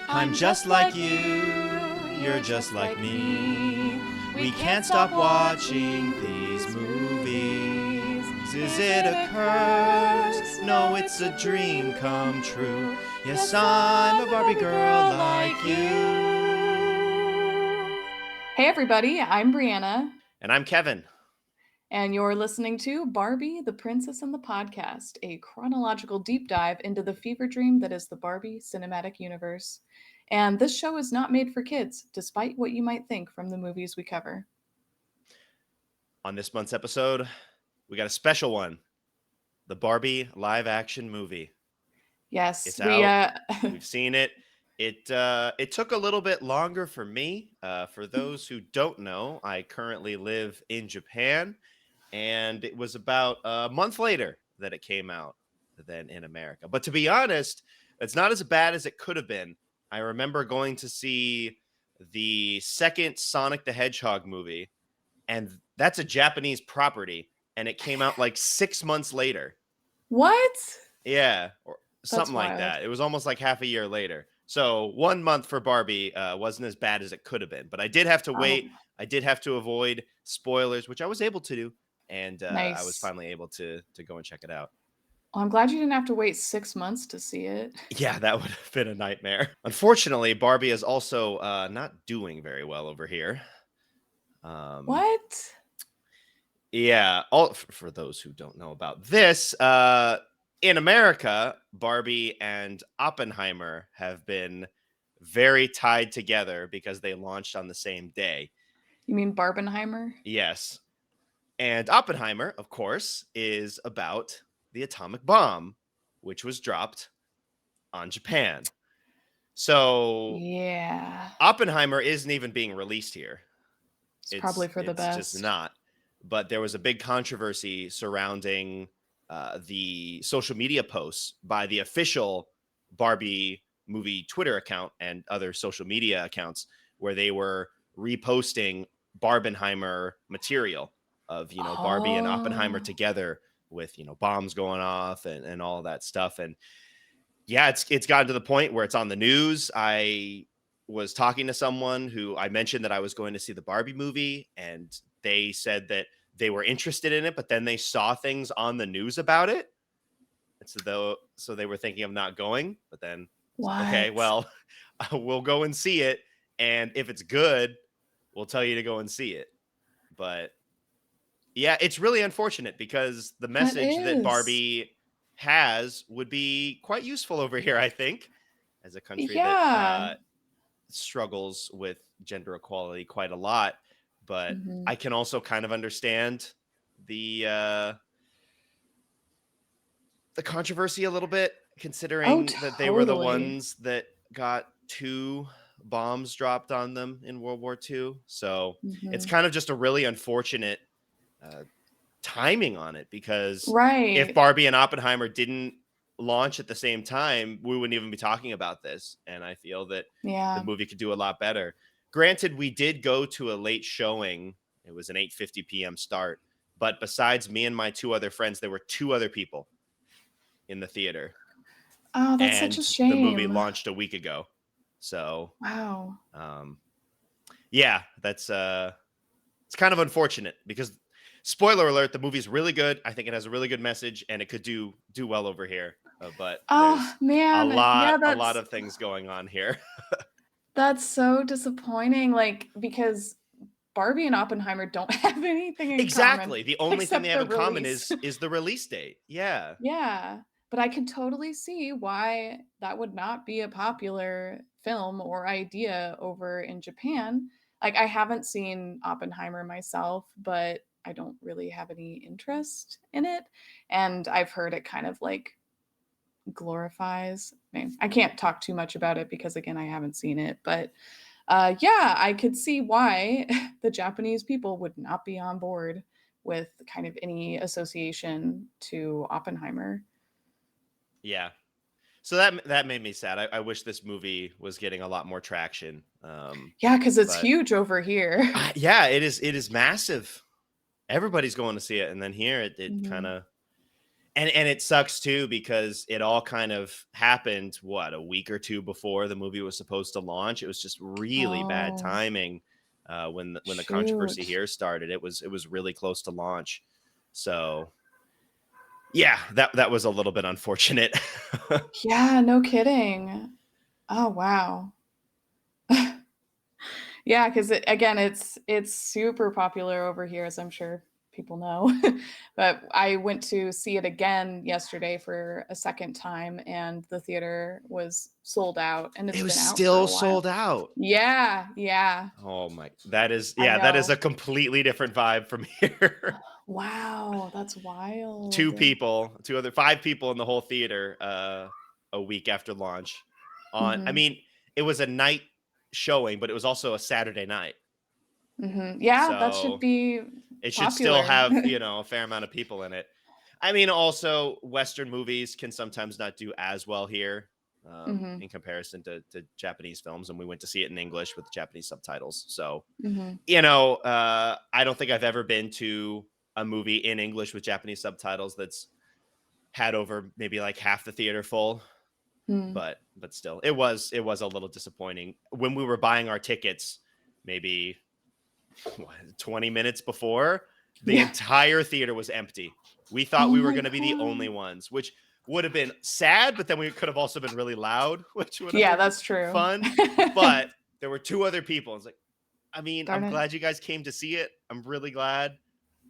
I'm just like you, you're just like me. We can't stop watching these movies. Is it a curse? No, it's a dream come true. Yes, I'm a Barbie girl like you. Hey everybody, I'm Briana, And I'm Kevin. and you're listening to Barbie, the Princess and the Podcast, a chronological deep dive into the fever dream that is the Barbie cinematic universe. And this show is not made for kids, despite what you might think from the movies we cover. On this month's episode, we got a special one, the Barbie live action movie. Yes, It's we out. We've seen it. It took a little bit longer for me. For those who don't know, I currently live in Japan, and it was about a month later that it came out than in America. But to be honest, it's not as bad as it could have been. I remember going to see the second Sonic the Hedgehog movie, and that's a Japanese property, and it came out like 6 months later. What? Yeah, or That's something like wild. that. It was almost like half a year later. So 1 month for Barbie wasn't as bad as it could have been, but I did have to Oh, wait. I did have to avoid spoilers, which I was able to do, and I was nice. finally able to go and check it out. Well, I'm glad you didn't have to wait 6 months to see it. Yeah, that would have been a nightmare. Unfortunately, Barbie is also not doing very well over here. Um, What? Yeah, all for those who don't know about this, in America, Barbie and Oppenheimer have been very tied together because they launched on the same day. You mean Barbenheimer? Yes. And Oppenheimer, of course, is about the atomic bomb, which was dropped on Japan. So Yeah, Oppenheimer isn't even being released here. it's probably It's for the it's just best. not. But there was a big controversy surrounding the social media posts by the official Barbie movie Twitter account and other social media accounts where they were reposting Barbenheimer material of Barbie and Oppenheimer Oh. together with bombs going off and all that stuff. And yeah, it's gotten to the point where it's on the news. I was talking to someone who I mentioned that I was going to see the Barbie movie, and they said that they were interested in it, but then they saw things on the news about it. And so they were thinking of not going, but then okay, What? well, we'll go and see it. And if it's good, we'll tell you to go and see it. But yeah, it's really unfortunate because the That message that is. Barbie has would be quite useful over here, I think, as a country that Yeah. struggles with gender equality quite a lot. But Mhm. I can also kind of understand the uh, the controversy a little bit, Oh, considering that they were the totally. ones that got two bombs dropped on them in World War II. So it's Mhm. kind of just a really unfortunate uh, timing on it, because if Right. Barbie and Oppenheimer didn't launch at the same time, we wouldn't even be talking about this. And I feel that the Yeah. movie could do a lot better. Granted, we did go to a late showing. It was an 8:50 p.m. start, but besides me and my two other friends, there were two other people in the theater, Oh, that's such a and the movie shame. launched a week ago. So, Wow. um, yeah, that's it's kind of unfortunate because spoiler alert, the movie's really good. I think it has a really good message and it could do well over here. But Oh, there's a man. lot Yeah, a lot of things going on here. that's so disappointing, like, because Barbie and Oppenheimer don't have anything in common Exactly. The only thing they except have the in common release. is the release date. Yeah. Yeah, but I can totally see why that would not be a popular film or idea over in Japan. Like, I haven't seen Oppenheimer myself, but I don't really have any interest in it. And I've heard it kind of like glorifies. I can't talk too much about it because, again, I haven't seen it. But yeah, I could see why the Japanese people would not be on board with kind of any association to Oppenheimer. Yeah. So that made me sad. I wish this movie was getting a lot more traction. Yeah, because it's But huge over here. yeah, it is massive. Everybody's going to see it, and then here it kind Mhm. of And it sucks too because it all kind of happened what, a week or two before the movie was supposed to launch. It was just really bad Oh, timing when the controversy shoot. here started. It was really close to launch. So yeah, that was a little bit unfortunate. Yeah, no kidding. Oh, wow. Yeah, 'cause again, it's super popular over here, as I'm sure people know. But I went to see it again yesterday for a second time, and the theater was sold out, and it's It was been out for still a while. sold out. Yeah, yeah, Oh my, that is, I yeah, that is know. a completely different vibe from here. Wow, that's wild. Two people, two other five people in the whole theater a week after launch. I Mhm, mean, it was a night showing, but it was also a Saturday night. mhm. Yeah, that should So be it should still popular. have, a fair amount of people in it. I mean, also Western movies can sometimes not do as well here Mhm, in comparison to Japanese films. And we went to see it in English with Japanese subtitles. So, mhm, I don't think I've ever been to a movie in English with Japanese subtitles that's had over maybe like half the theater full, mm. but still, it was a little disappointing when we were buying our tickets. Maybe 20 minutes before, the Yeah. entire theater was empty. We thought Oh we were my going to be the god. only ones, which would have been sad, but then we could have also been really loud, which would have Yeah, been that's true. fun. But there were two other people. It's like, I mean, Darn I'm it. glad you guys came to see it. I'm really glad,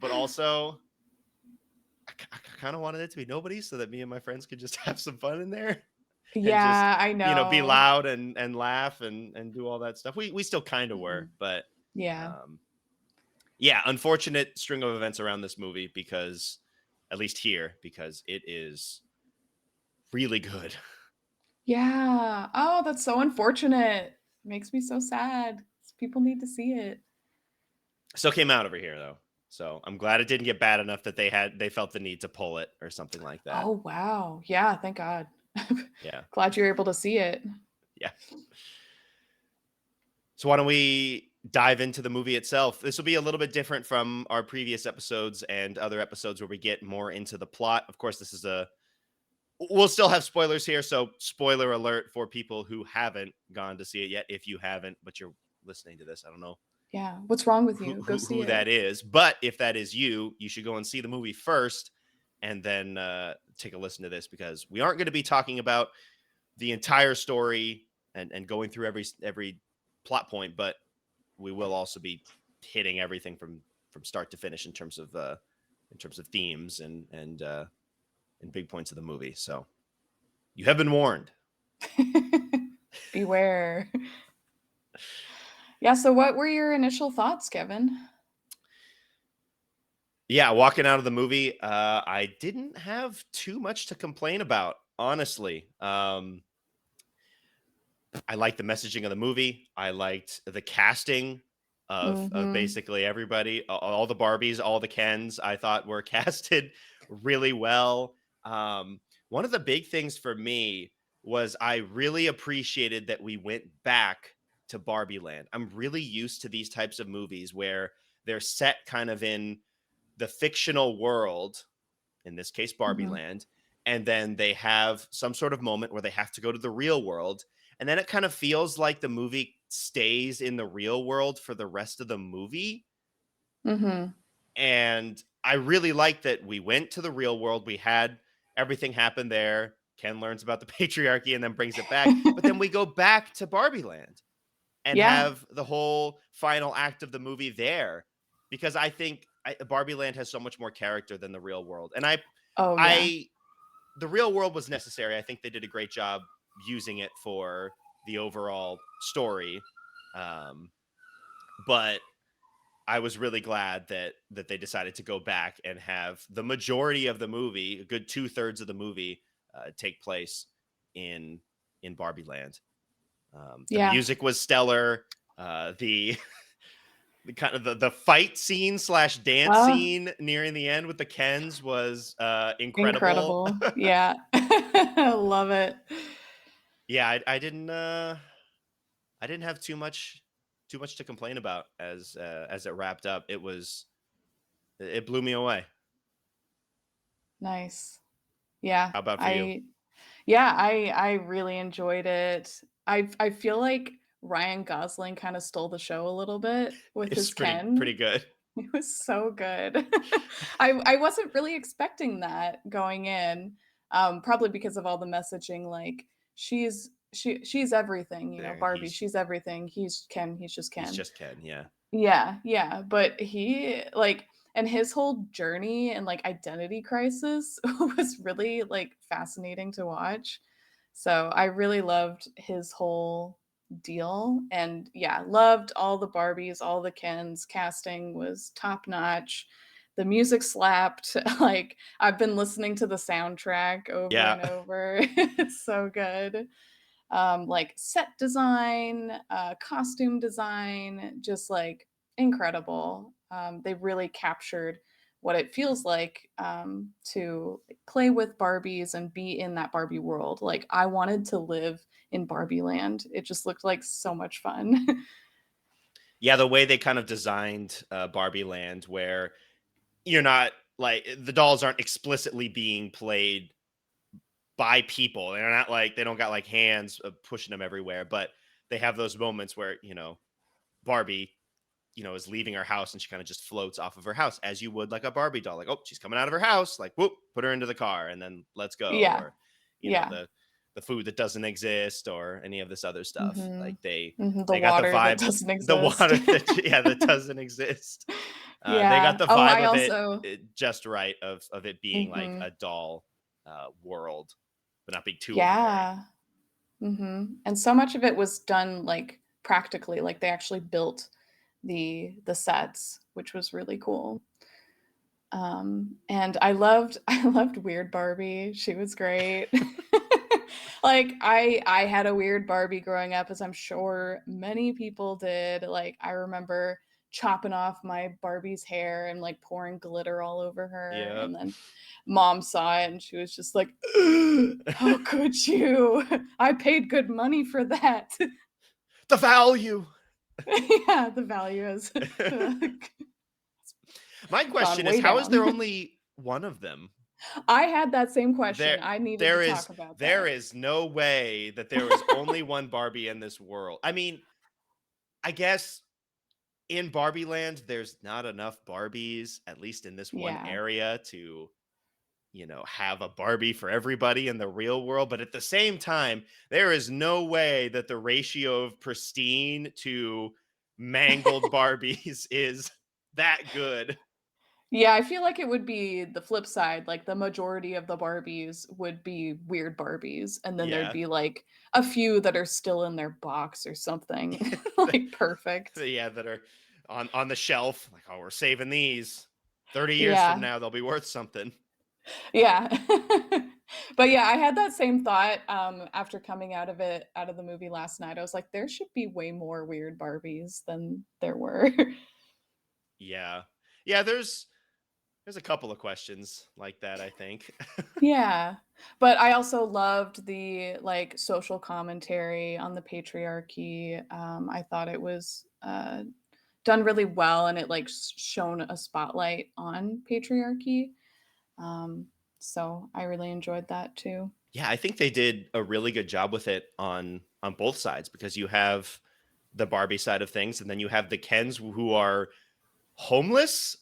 but also I kind of wanted it to be nobody so that me and my friends could just have some fun in there and just, Yeah, I be know. loud and laugh and do all that stuff. We still kind of were, Mhm. but Yeah. um yeah, unfortunate string of events around this movie because at least here because it is really good. Yeah. Oh, that's so unfortunate. Makes me so sad. People need to see it. Still came out over here though. So, I'm glad it didn't get bad enough that they felt the need to pull it or something like that. Oh, wow. Yeah, thank God. Yeah. Glad you're able to see it. Yeah. So why don't we dive into the movie itself? This will be a little bit different from our previous episodes and other episodes where we get more into the plot. Of course, this is a we'll still have spoilers here, so spoiler alert for people who haven't gone to see it yet. If you haven't, but you're listening to this, I don't know Yeah. What's wrong with who you? Go who, see who it. that is. But if that is you, you should go and see the movie first, and then take a listen to this because we aren't going to be talking about the entire story and going through every plot point, but we will also be hitting everything from start to finish in terms of themes and big points of the movie. So you have been warned. Beware. Yeah, so what were your initial thoughts, Kevin? Yeah, walking out of the movie, I didn't have too much to complain about, honestly. I liked the messaging of the movie. I liked the casting of Mhm. basically everybody, all the Barbies, all the Kens. I thought were casted really well. One of the big things for me was I really appreciated that we went back to Barbie Land. I'm really used to these types of movies where they're set kind of in the fictional world, in this case, Barbie Mhm. Land. And then they have some sort of moment where they have to go to the real world. And then it kind of feels like the movie stays in the real world for the rest of the movie. Mhm. And I really like that we went to the real world. We had everything happen there. Ken learns about the patriarchy and then brings it back. But then we go back to Barbie Land and Yeah. have the whole final act of the movie there because I think Barbie Land has so much more character than the real world. And Oh, yeah. I the real world was necessary. I think they did a great job using it for the overall story. Um, but I was really glad that they decided to go back and have the majority of the movie, a good 2/3 of the movie, take place in Barbie Land. The Yeah. music was stellar. The the kind of the fight scene slash dance Oh, scene nearing the end with the Kens was incredible. incredible. Yeah. I love it. Yeah, I didn't have too much to complain about as it wrapped up. It blew me away. Nice. Yeah, How about for you? I really enjoyed it. I feel like Ryan Gosling kinda stole the show a little bit with It's his pretty Ken. good. It was so good. I wasn't really expecting that going in, probably because of all the messaging, like, she's everything, you know, There, Barbie, she's everything, he's Ken, he's just he's Ken. just Ken, yeah. Yeah, yeah, but he like and his whole journey and, like, identity crisis was really, like, fascinating to watch. So, I really loved his whole deal, and yeah, loved all the Barbies, all the Kens, casting was top notch. The music slapped, like, I've been listening to the soundtrack over Yeah. and over. It's so good. Like set design, costume design, just like incredible. They really captured what it feels like to play with Barbies and be in that Barbie world. Like I wanted to live in Barbie land. It just looked like so much fun. Yeah, the way they kind of designed, Barbie Land where you're not like the dolls aren't explicitly being played by people. They're not like they don't got like hands, pushing them everywhere, but they have those moments where, Barbie, is leaving her house and she kind of just floats off of her house as you would like a Barbie doll. Like, oh, she's coming out of her house. Like, whoop, put her into the car and then let's go. Yeah. Or, Yeah. the food that doesn't exist or any of this other stuff. Mhm. Like they Mhm, the they got the water that vibe, doesn't the exist. water that that doesn't exist. They got Yeah. the Oh, vibe I of it, also just right of it being like a mhm. doll world, but not being too overbearing. Yeah. Mhm, and so much of it was done, like, practically, like, they actually built the sets, which was really cool. And I loved I loved Weird Barbie, she was great. Like, I had a weird Barbie growing up, as I'm sure many people did, like, I remember chopping off my Barbie's hair and, like, pouring glitter all over her, Yeah. and then mom saw it and she was just like, "How could you? I paid good money for that." The value. Yeah, the value has My gone question is, way how is there down. only one of them? I had that same There question. I needed to there talk is about there that. is no way that there is only one Barbie in this world. I mean, I guess in Barbie Land, there's not enough Barbies, at least in this one Yeah. area, to, have a Barbie for everybody in the real world. But at the same time, there is no way that the ratio of pristine to mangled Barbies is that good. Yeah, I feel like it would be the flip side, like, the majority of the Barbies would be weird Barbies, and then there'd Yeah. be, like, a few that are still in their box or something, like, perfect. Yeah, that are on the shelf. Like, oh, we're saving these. 30 years from Yeah. now, they'll be worth something. Yeah. But yeah, I had that same thought, after coming out of the movie last night. I was like, "There should be way more weird Barbies than there were." Yeah. Yeah, there's a couple of questions like that, I think. Yeah. But I also loved the, like, social commentary on the patriarchy. I thought it was, done really well, and it, like, shone a spotlight on patriarchy. Um, so I really enjoyed that too. Yeah, I think they did a really good job with it on both sides because you have the Barbie side of things and then you have the Kens who are homeless.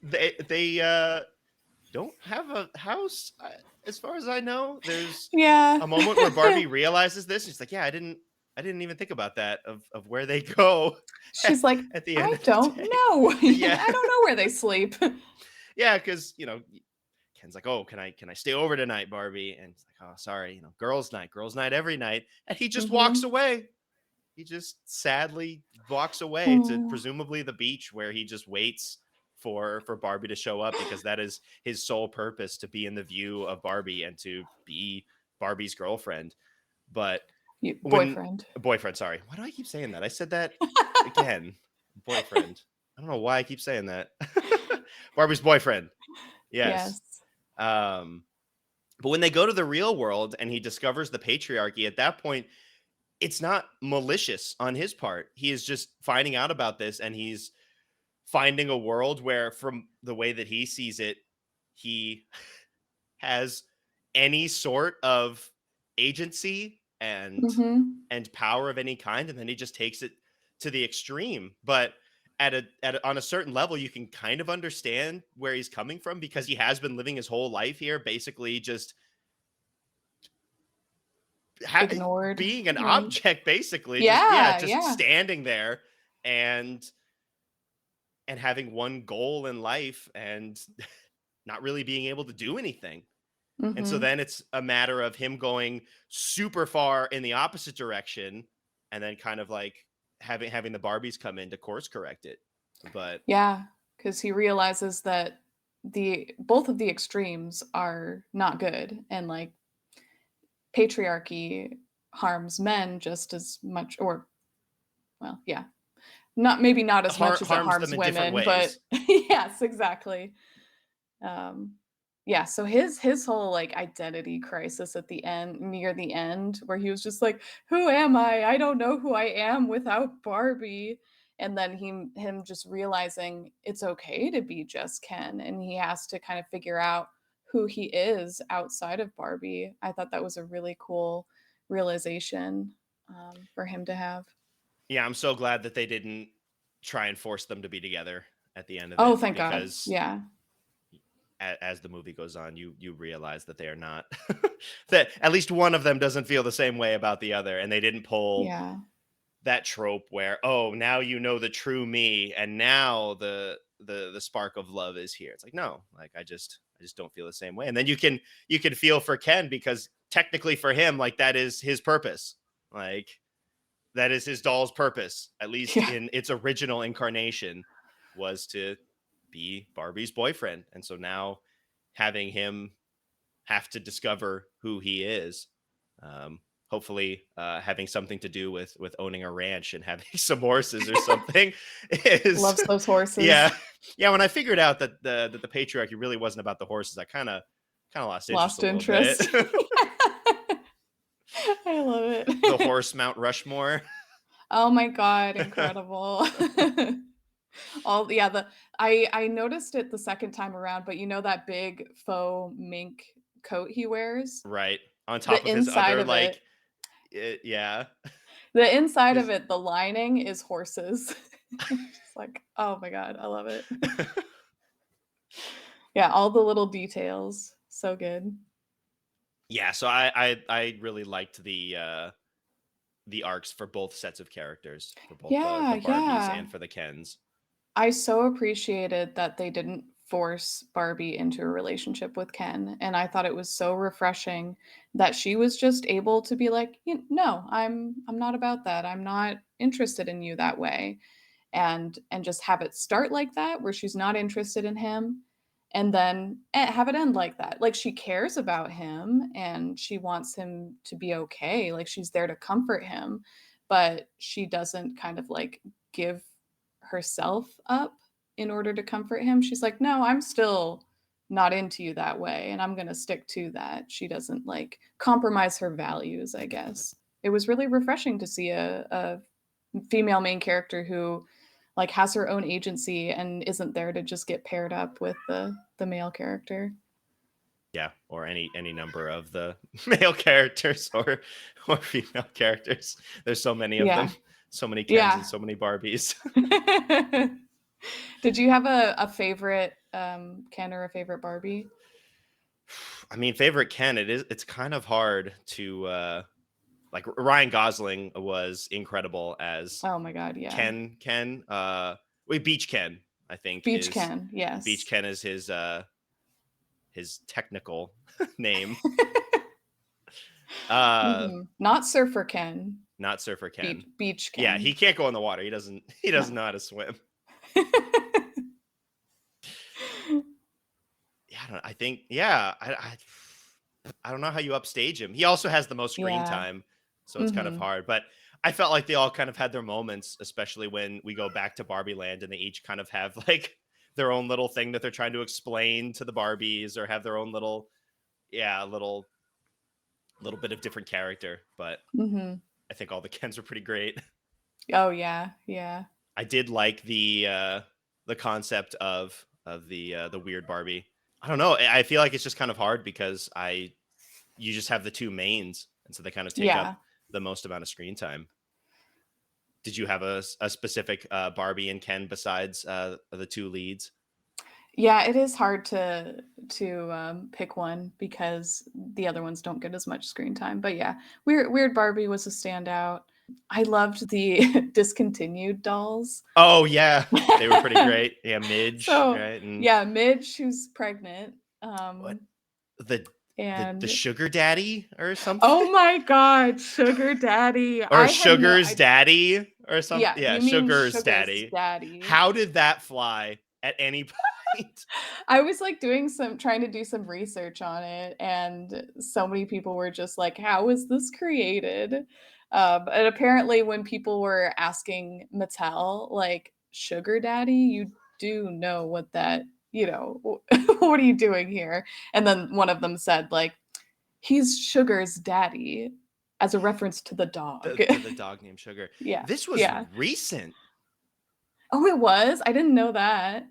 They don't have a house, as far as I know. There's Yeah. a moment where Barbie realizes this. She's like, "Yeah, I didn't even think about that of where they go She's like, at the end "I of the don't day." know. Yeah, I don't know where they sleep." yeah, because Ken's like, "Oh, can I stay over tonight, Barbie?" And it's like, "Oh, sorry, girls' night every night." And he just walks Mhm. away. He just sadly walks away to Oh. presumably the beach where he just waits for Barbie to show up because that is his sole purpose, to be in the view of Barbie and to be Barbie's girlfriend. But You when boyfriend. boyfriend, sorry. Why do I keep saying that? I said that again. Boyfriend. I don't know why I keep saying that. Barbie's boyfriend. Yes. Yes. Um, but when they go to the real world and he discovers the patriarchy, at that point, it's not malicious on his part. He is just finding out about this and he's finding a world where, from the way that he sees it, he has any sort of agency Mhm. and power of any kind, and then he just takes it to the extreme. But on a certain level, you can kind of understand where he's coming from, because he has been living his whole life here, basically just ha- Ignored, being an like object, basically just, yeah, yeah, just yeah. standing there and having one goal in life and not really being able to do anything. And so Mhm. then it's a matter of him going super far in the opposite direction, and then kind of like having the Barbies come in to course correct it. But Yeah, because he realizes that the both of the extremes are not good, and, like, patriarchy harms men just as much, or well, yeah, not maybe not as much as it harms them harms in different women, but ways. yes, exactly. Um, yeah, so his whole, like, identity crisis at the end near the end, where he was just like, "Who am I? I don't know who I am without Barbie." And then him just realizing it's okay to be just Ken, and he has to kind of figure out who he is outside of Barbie. I thought that was a really cool realization, for him to have. Yeah, I'm so glad that they didn't try and force them to be together at the end of Oh, it, thank God. because Yeah. as the movie goes on, you realize that they are not that at least one of them doesn't feel the same way about the other, and they didn't pull Yeah. that trope where, oh, now you know the true me, and now the spark of love is here. It's like, no, like I just don't feel the same way. And then you can feel for Ken, because technically for him, like, that is his purpose. Like, that is his doll's purpose, at least Yeah. in its original incarnation, was to be Barbie's boyfriend. And so now having him have to discover who he is, um, hopefully having something to do with owning a ranch and having some horses or something, is Loves those horses. yeah. Yeah, when I figured out that the patriarchy really wasn't about the horses, I kind of lost interest a Lost little bit. interest. I love The it. horse Mount Rushmore. Oh my god, incredible. All yeah, the I noticed it the second time around, but you know that big faux mink coat he wears? Right, on top The of his inside other, of it like, yeah. the inside of His it, the lining is horses. Just like, oh my god, I love it. Yeah, all the little details. So good. Yeah, so I really liked the arcs for both sets of characters, for both Yeah, the Barbies yeah. and for the Kens. I so appreciated that they didn't force Barbie into a relationship with Ken, and I thought it was so refreshing that she was just able to be like, No, I'm not about that. I'm not interested in you that way." And just have it start like that, where she's not interested in him, and then have it end like that. Like, she cares about him and she wants him to be okay. Like, she's there to comfort him, but she doesn't kind of like give herself up in order to comfort him. She's like, "No, I'm still not into you that way, and I'm going to stick to that." She doesn't like compromise her values, I guess. It was really refreshing to see a female main character who like has her own agency and isn't there to just get paired up with the male character. Yeah, or any number of the male characters, or female characters. There's so many of them, Yeah. so many Kens and Yeah. so many Barbies. Did you have a favorite Ken or a favorite Barbie? I mean, favorite Ken, it's kind of hard to like, Ryan Gosling was incredible as Oh my god, yeah. Ken. Wait, Beach Ken, I think, Beach is Ken, Beach yes. Ken is his technical name. Uh Not Surfer Ken, Not Surfer Ken. Beach Yeah, Ken. he can't go in the water. He doesn't No. know how to swim. Yeah, I don't I think, yeah, I don't know how you upstage him. He also has the most screen Yeah. time, so it's kind of Mhm. hard. But I felt like they all kind of had their moments, especially when we go back to Barbie Land and they each kind of have like their own little thing that they're trying to explain to the Barbies, or have their own little, yeah, little bit of different character. But Mhm. I think all the Kens are pretty great. Oh, yeah, yeah. I did like the concept of the weird Barbie. I don't know. I feel like it's just kind of hard because you just have the two mains, and so they kind of take up Yeah. the most amount of screen time. Did you have a specific Barbie and Ken besides the two leads? Yeah, it is hard to pick one because the other ones don't get as much screen time. But yeah, Weird Barbie was a standout. I loved the discontinued dolls. Oh yeah, they were pretty great. Yeah, Midge, So right? And yeah, Midge, who's pregnant, what the the and sugar daddy or something? oh my god, Sugar Daddy. Or I had no, Sugar's I daddy or something? yeah, Yeah, you mean Sugar's Sugar's daddy. daddy. How did that fly at any point? I was like doing some trying to do some research on it, and so many people were just like, "How was this created?" And apparently, when people were asking Mattel, like, "Sugar Daddy, you do know what that, what are you doing here?" And then one of them said, like, "He's Sugar's daddy," as a reference to the dog. The dog named Sugar. Yeah, This was yeah. recent. Oh, it was? I didn't know that.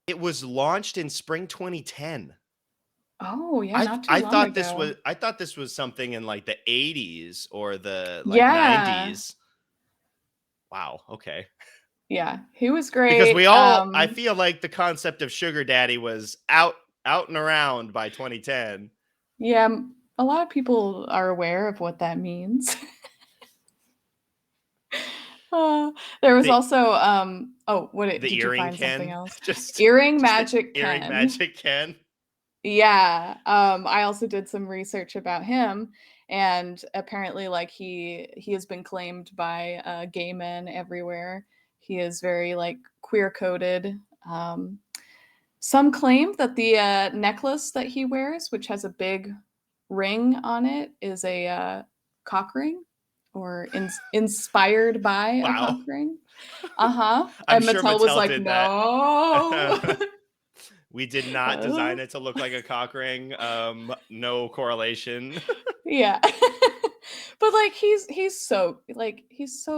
It was launched in spring 2010. Oh, yeah, not too long ago. I thought this was something in like the 80s or the like Yeah. 90s. Wow, okay. Yeah, he was Because great. I feel like the concept of sugar daddy was out and around by 2010. Yeah, a lot of people are aware of what that means. Uh, there was The also, oh, the did you earring find something Ken, else? just Earring just the Magic earring Ken. magic Ken. Yeah, I also did some research about him, and apparently, like, he has been claimed by, gay men everywhere. He is very, like, queer-coded. Some claim that the, necklace that he wears, which has a big ring on it, is a, cock ring or inspired by a Wow. cock ring. Uh-huh, I'm and sure Mattel was Mattel like, did that. "No." We did not design it to look like a cock ring. No correlation. Yeah. But, like, he's so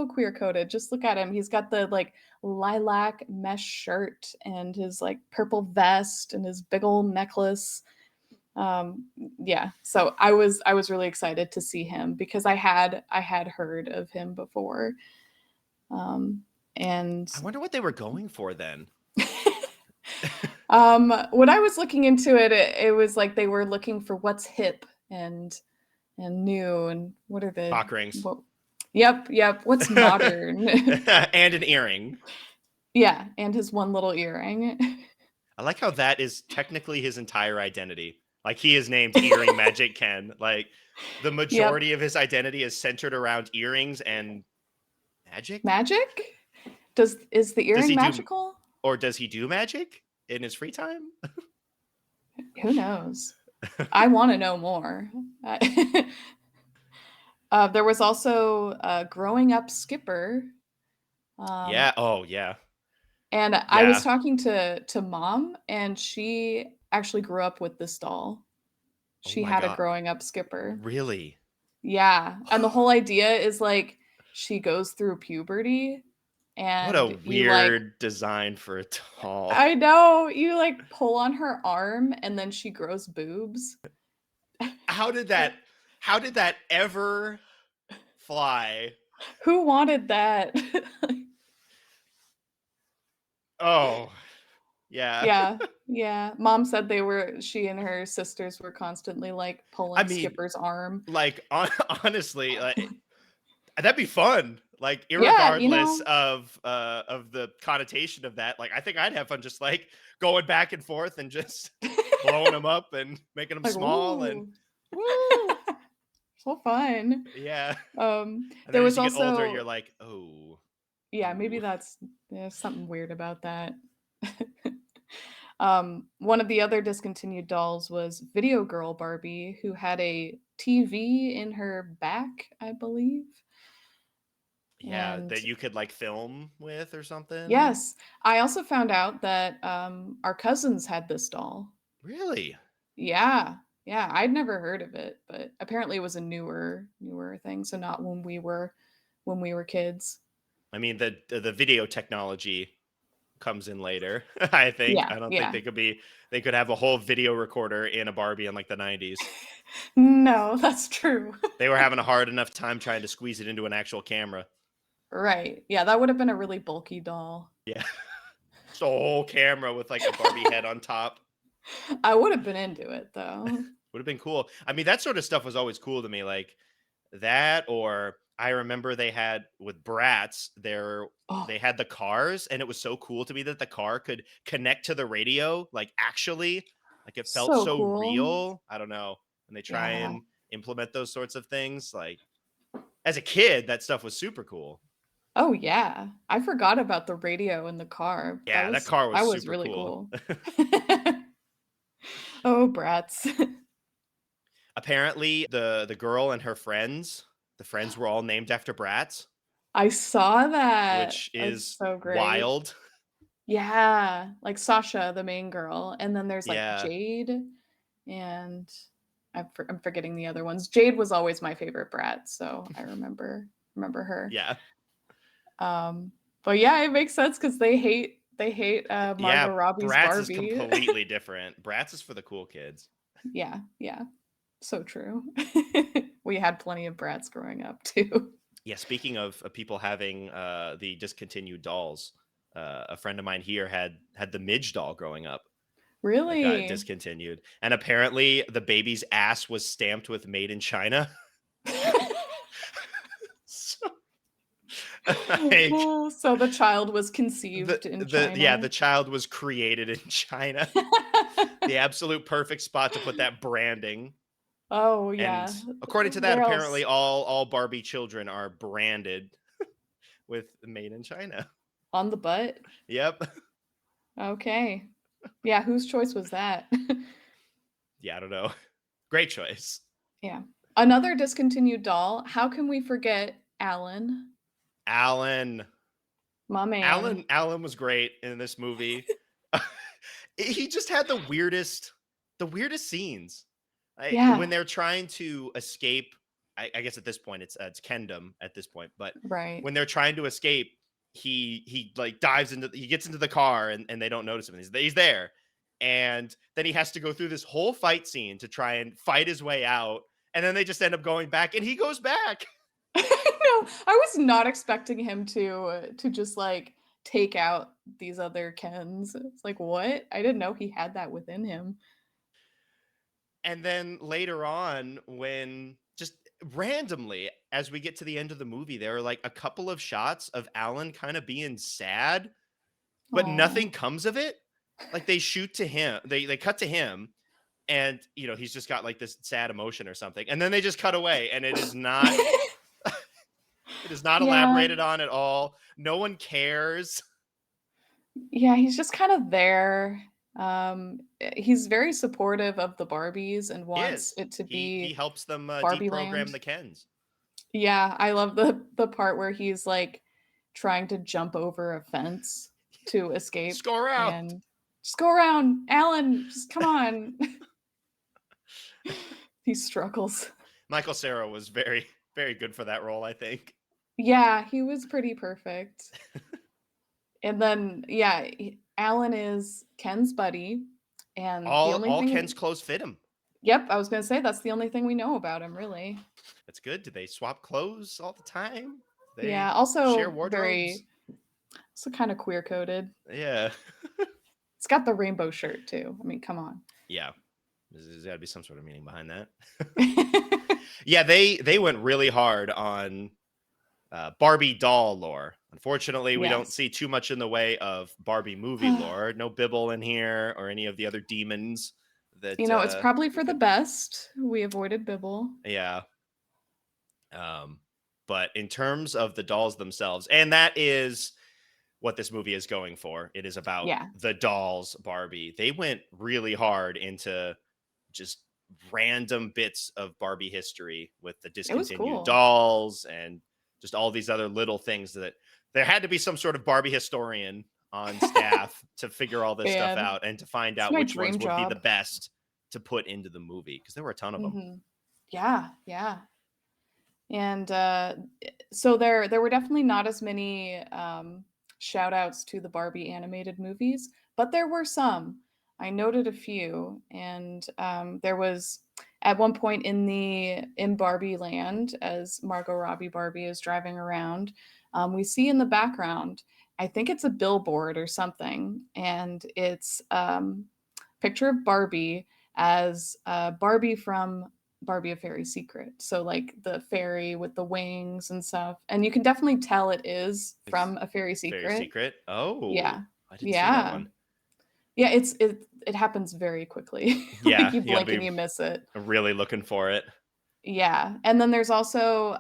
queer coded. Just look at him. He's got the, like, lilac mesh shirt and his, like, purple vest and his big old necklace. Yeah, so I was really excited to see him because I had heard of him before. Um, and I wonder what they were going for then. when I was looking into it, it was like they were looking for what's hip and new and what are the Cock rings. what yep, what's modern. And an earring. Yeah, and his one little earring. I like how that is technically his entire identity. Like he is named Earring Magic Ken. Like the Yep. majority of his identity is centered around earrings and magic. Magic? Is the Does earring he do magical? or does he do magic in his free time? Who knows? I wanna know more. There was also, Growing Up Skipper, um, Yeah. Oh yeah. and I was Yeah. talking to mom, and she actually grew up with this doll. Oh She my had a god. Growing Up Skipper. Really? Yeah, and the whole idea is, like, she goes through puberty, What a and you, like weird design for a doll. I know, you, like, pull on her arm, and then she grows boobs. How did Uh, that how did that ever fly? who wanted that? Oh, yeah. Yeah, yeah. Mom said she and her sisters were constantly, like, I pulling mean, Skipper's arm. like honestly, like that'd be fun. Like Yeah, irregardless of the connotation of that, like I think I'd have fun just like going back and forth and just blowing them up and making them like, small and "Ooh, woo. so fun." Yeah. And There then was as you get older, also you're like, "Oh, yeah, maybe ooh." there's something weird about that. One of the other discontinued dolls was Video Girl Barbie, who had a TV in her back, I believe. Yeah, And that you could like film with or something. yes, I also found out that our cousins had this doll. Really? Yeah, yeah, I'd never heard of it, but apparently it was a newer thing, so not when we were kids. I mean, the video technology comes in later. I think. Yeah, I don't think yeah. they could have a whole video recorder in a Barbie in like the 90s. No, that's true. They were having a hard enough time trying to squeeze it into an actual camera. Right. Yeah, that would have been a really bulky doll. Yeah. Just a whole camera with like a Barbie head on top. I would have been into it though. Would have been cool. I mean, that sort of stuff was always cool to me. Like that, or I remember they had with Bratz, Oh, they had the cars, and it was so cool to me that the car could connect to the radio, like actually, like it felt so so cool. real. I don't know. And they try Yeah. and implement those sorts of things. Like as a kid, that stuff was super cool. Oh, yeah. I forgot about the radio in the car. Yeah, that car was That was super really cool. cool. Oh, brats. Apparently, the girl and her friends, the friends were all named after Bratz, I saw that. which That's is so great. wild. Yeah, like Sasha, the main girl, and then there's, like, Yeah. Jade, and I'm forgetting the other ones. Jade was always my favorite brat, so I remember her. Yeah. But yeah, it makes sense because they hate Margot Yeah, Robbie's Bratz is Barbie. completely different. Bratz is for the cool kids. Yeah, yeah. So true. We had plenty of brats growing up too. Yeah, speaking of people having the discontinued dolls, a friend of mine here had the Midge doll growing up that got Really? discontinued, and apparently the baby's ass was stamped with "Made in China." So, like Oh, so the child was conceived in the China. child was created in China. The absolute perfect spot to put that branding. Oh, And yeah. according to that, Where apparently else? all Barbie children are branded with "Made in China." On the butt? Yep. Okay. Yeah, whose choice was that? Yeah, I don't know. Great choice. Yeah. Another discontinued doll, how can we forget Alan? Alan. My Alan man. Alan was great in this movie. He just had the weirdest scenes. When Yeah, they're trying to escape, I guess at this point it's Kendom at this point, but right. when they're trying to escape, he like he gets into the car and they don't notice him. He's there, and then he has to go through this whole fight scene to try and fight his way out, and then they just end up going back, and he goes back. No, I was not expecting him to just, like, take out these other Kens. It's like, "What? I didn't know he had that within him." And then later on, when just randomly, as we get to the end of the movie, there are like a couple of shots of Alan kind of being sad, but Oh. nothing comes of it. Like they shoot to him, they cut to him, and he's just got like this sad emotion or something, and then they just cut away, and it is not Yeah. elaborated on at all. No one cares. Yeah, he's just kind of there. He's very supportive of the Barbies and He wants is. it to He be helps them Barbie deprogram land. the Kens. Yeah, I love the part where he's, like, trying to jump over a fence to Just escape go around. and, "Just go around, Alan, just come on." He struggles. Michael Cera was very good for that role, I think. Yeah, he was pretty perfect. And then, yeah, Alan is Ken's buddy, and the only All Ken's thing clothes fit him. Yep, I was gonna say that's the only thing we know about him, really. That's good. Do they swap clothes all the time? Do Yeah, they share also wardrobes? very also kinda queer coded. Yeah. It's got the rainbow shirt too. I mean, come on. Yeah. There's got to be some sort of meaning behind that. Yeah, they went really hard on Barbie doll lore. Unfortunately, we don't Yes. see too much in the way of Barbie movie lore. No Bibble in here or any of the other demons that It's probably we for the could. best. We avoided Bibble. Yeah. Um, but in terms of the dolls themselves, and that is what this movie is going for. It is about Yeah, the dolls, Barbie. They went really hard into just random bits of Barbie history with the it was discontinued cool. dolls and just all these other little things that there had to be some sort of Barbie historian on staff to figure all this stuff Man, out and to find it's out my which ones dream would be the job. best to put into the movie because there were a ton of them. Mhm. Yeah, yeah. And, so there were definitely not as many, shout outs to the Barbie animated movies, but there were some. I noted a few, and there was at one point in Barbie Land, as Margot Robbie Barbie is driving around, we see in the background, I think it's a billboard or something, and it's picture of Barbie as Barbie from Barbie: A Fairy Secret. So like the fairy with the wings and stuff, and you can definitely tell it is It's from A Fairy very Secret. secret. Oh, Yeah, I didn't see that yeah, one. yeah. It happens very quickly. Like Yeah, you you got to blink and be you miss it. really looking for it. Yeah, and then there's also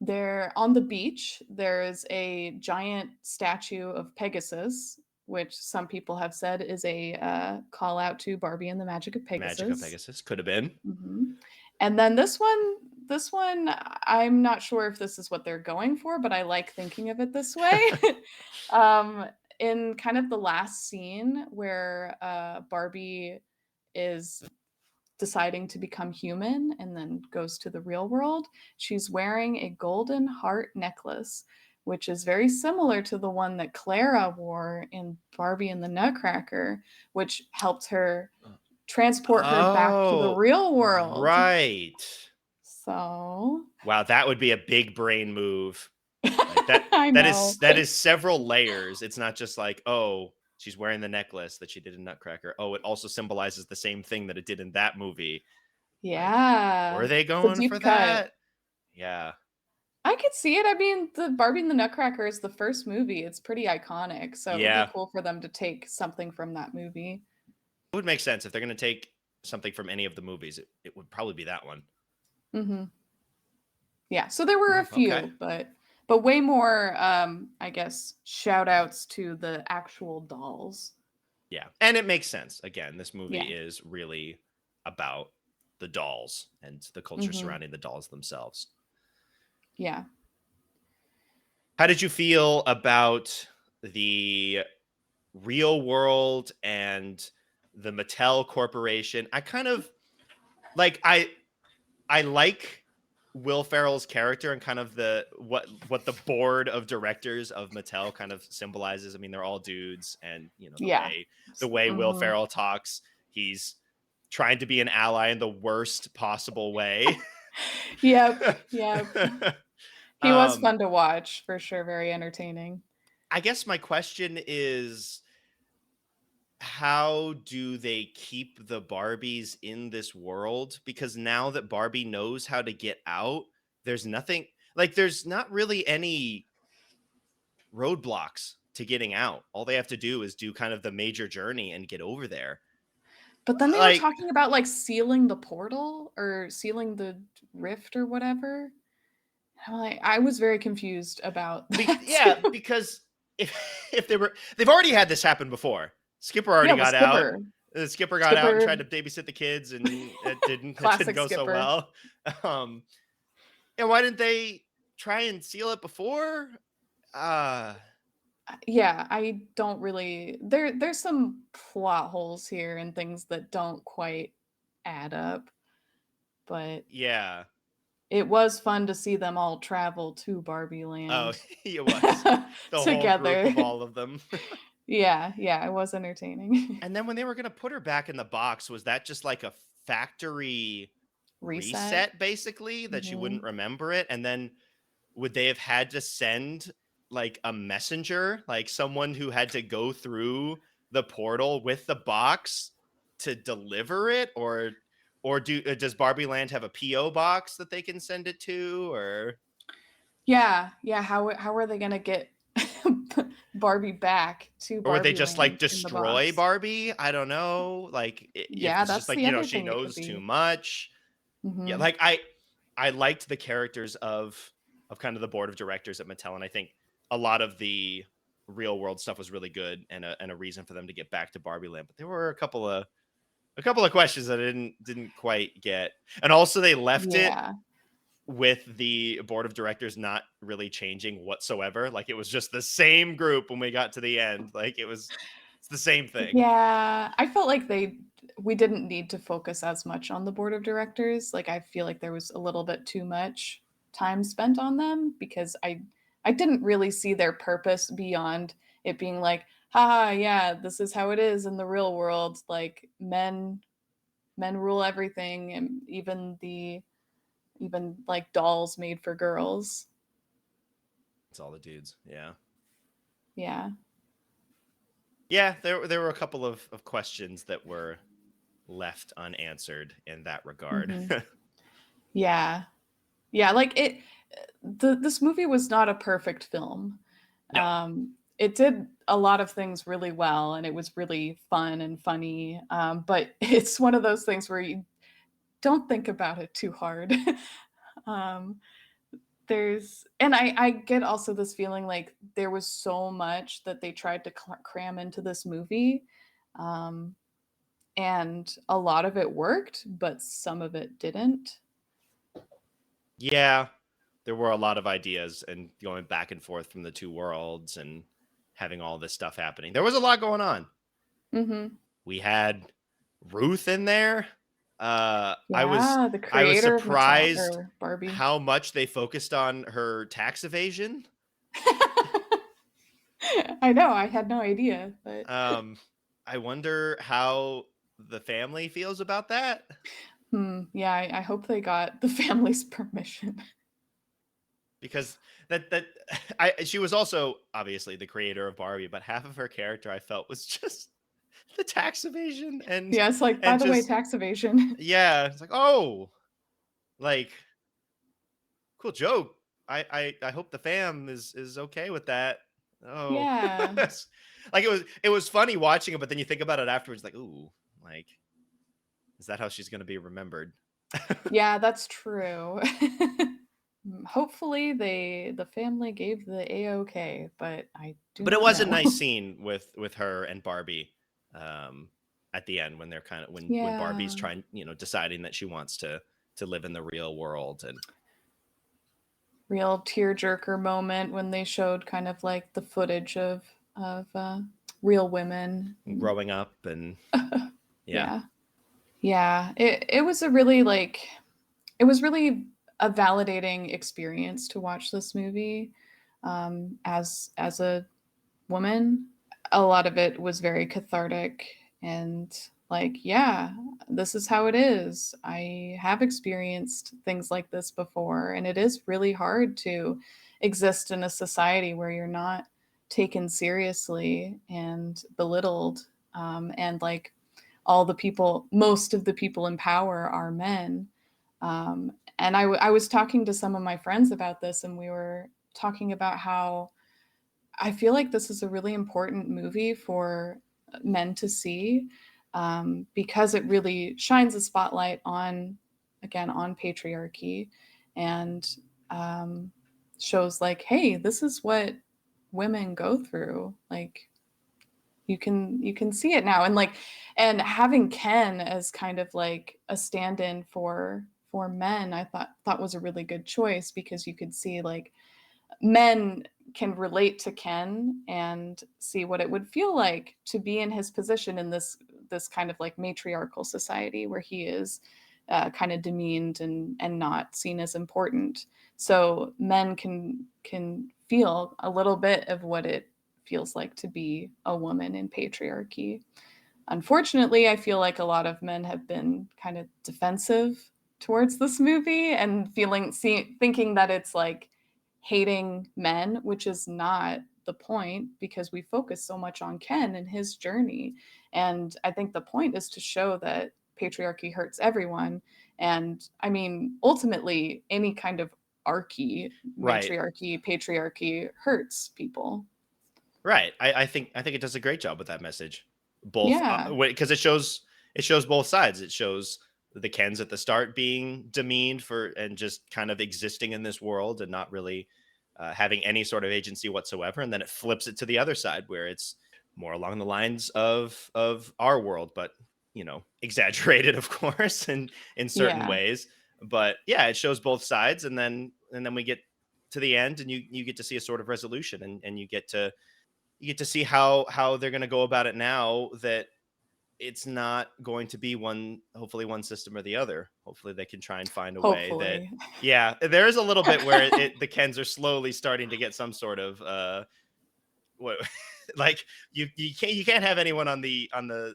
there on the beach. There's a giant statue of Pegasus, which some people have said is a call out to Barbie and the Magic of Magic of Pegasus. Pegasus could have been. Mhm. And then this one, I'm not sure if this is what they're going for, but I like thinking of it this way. Um, in kind of the last scene where, Barbie is deciding to become human and then goes to the real world, she's wearing a golden heart necklace, which is very similar to the one that Clara wore in Barbie and the Nutcracker, which helped her transport her back to the Oh, real world. right. So, Wow, that would be a big brain move. Like that I that know. is that is several layers. It's not just like, "Oh, she's wearing the necklace that she did in Nutcracker. Oh, it also symbolizes the same thing that it did in that movie." Like, were Yeah. they It's a going for deep cut. that? Yeah. I could see it. I mean, the Barbie and the Nutcracker is the first movie. It's pretty iconic, so it would be Yeah. cool for them to take something from that movie. It would make sense if they're gonna take something from any of the movies, it would probably be that one. Mhm. Yeah, so there were a Okay. few, but way more, I guess, shout outs to the actual dolls. Yeah, and it makes sense. Again, this movie Yeah. is really about the dolls and the culture Mhm. surrounding the dolls themselves. Yeah. How did you feel about the real world and the Mattel Corporation? I kind of like I like Will Ferrell's character and kind of the what the board of directors of Mattel kind of symbolizes. I mean, they're all dudes, and you know Yeah. the way Will Mhm. Ferrell talks, he's trying to be an ally in the worst possible way. Yep, yep. He was um, fun to watch, for sure, very entertaining. I guess my question is, how do they keep the Barbies in this world? Because now that Barbie knows how to get out, there's nothing like there's not really any roadblocks to getting out. All they have to do is do kind of the major journey and get over there. But then they were Like, talking about, like, sealing the portal or sealing the rift or whatever. I'm like I was very confused about that yeah, too. because if if they've already had this happen before. Skipper already Yeah, with got out. Skipper. Skipper got out and Skipper tried to babysit the kids, and it didn't classic go so Skipper. well. Um, and why didn't they try and seal it before? Uh Yeah, I don't really there's some plot holes here and things that don't quite add up, but yeah. it was fun to see them all travel to Barbie Oh, Land it was the whole group together. of all of them. Yeah, yeah, it was entertaining. And then when they were gonna put her back in the box, was that just like a factory Reset. reset, basically, that she wouldn't Mhm. remember it? And then would they have had to send like a messenger, like someone who had to go through the portal with the box to deliver it, or does Barbie Land have a PO box that they can send it to, Yeah, yeah, how are they gonna get Barbie back to or would they Barbie just like Land in the destroy box? Barbie? I don't know. Like if Yeah, it's just that's like, the other she thing it could knows too be. much. Yeah, Mhm. like I liked the characters of kind of the board of directors at Mattel, and I think a lot of the real world stuff was really good and a reason for them to get back to Barbie Land. But there were a couple of questions that I didn't quite get. And also they left it Yeah. with the board of directors not really changing whatsoever. Like it was just the same group when we got to the end. Like it's the same thing. Yeah, I felt like we didn't need to focus as much on the board of directors. Like I feel like there was a little bit too much time spent on them because I didn't really see their purpose beyond it being like, haha, yeah, this is how it is in the real world. Like men rule everything, and even like dolls made for girls. It's all the dudes. Yeah. Yeah. Yeah, there were a couple of questions that were left unanswered in that regard. Hmm. Yeah. Yeah, like this movie was not a perfect film. No. It did a lot of things really well, and it was really fun and funny. But it's one of those things where you don't think about it too hard. um, and I get also this feeling like there was so much that they tried to cram into this movie. Um, and a lot of it worked, but some of it didn't. Yeah, there were a lot of ideas and going back and forth from the two worlds and having all this stuff happening. There was a lot going on. Hmm. We had Ruth in there. Uh, I was Yeah, the I was creator of Mattel surprised or Barbie. how much they focused on her tax evasion. I know, I had no idea, but Um, I wonder how the family feels about that. yeah, I hope they got the family's permission. Because that I she was also obviously the creator of Barbie, but half of her character I felt was just the tax evasion Yeah, it's like, by and the way, just tax evasion. yeah, it's like, oh, like cool joke. I hope the fam is okay with that. Oh. Yeah. Like it was funny watching it, but then you think about it afterwards, like, ooh, like, is that how she's gonna be remembered? Yeah, that's true. Hopefully the family gave the A-okay, but I do But it not was a know. nice scene with her and Barbie, um, at the end when they're kind of when Barbie's Yeah. trying, deciding that she wants to live in the real world and Real tearjerker moment when they showed kind of like the footage of real women. growing up and yeah. Yeah. Yeah. It was a really like it was really a validating experience to watch this movie. As a woman, a lot of it was very cathartic and like, yeah, this is how it is. I have experienced things like this before, and it is really hard to exist in a society where you're not taken seriously and belittled. And like all the people, most of the people in power are men. And I was talking to some of my friends about this, and we were talking about how I feel like this is a really important movie for men to see, because it really shines a spotlight on, again, on patriarchy, and um, shows like, hey, this is what women go through. Like you can see it now, and like, and having Ken as kind of like a stand-in for men, I thought was a really good choice, because you could see like men can relate to Ken and see what it would feel like to be in his position in this kind of like matriarchal society where he is kind of demeaned and not seen as important. So men can feel a little bit of what it feels like to be a woman in patriarchy. Unfortunately, I feel like a lot of men have been kind of defensive towards this movie and thinking that it's like hating men, which is not the point, because we focus so much on Ken and his journey. And I think the point is to show that patriarchy hurts everyone. And I mean, ultimately, any kind of archy, Right. matriarchy, patriarchy hurts people. Right. I think it does a great job with that message. Both Yeah. because it shows both sides. It shows the Kens at the start being demeaned for and just kind of existing in this world and not really having any sort of agency whatsoever, and then it flips it to the other side where it's more along the lines of our world, but exaggerated, of course, in certain Yeah. ways. But yeah, it shows both sides, and then we get to the end, and you get to see a sort of resolution, and you get to see how they're going to go about it now that it's not going to be hopefully one system or the other. Hopefully they can try and find a way that, Hopefully. yeah, there is a little bit where the Kens are slowly starting to get some sort of what like you can't have anyone on the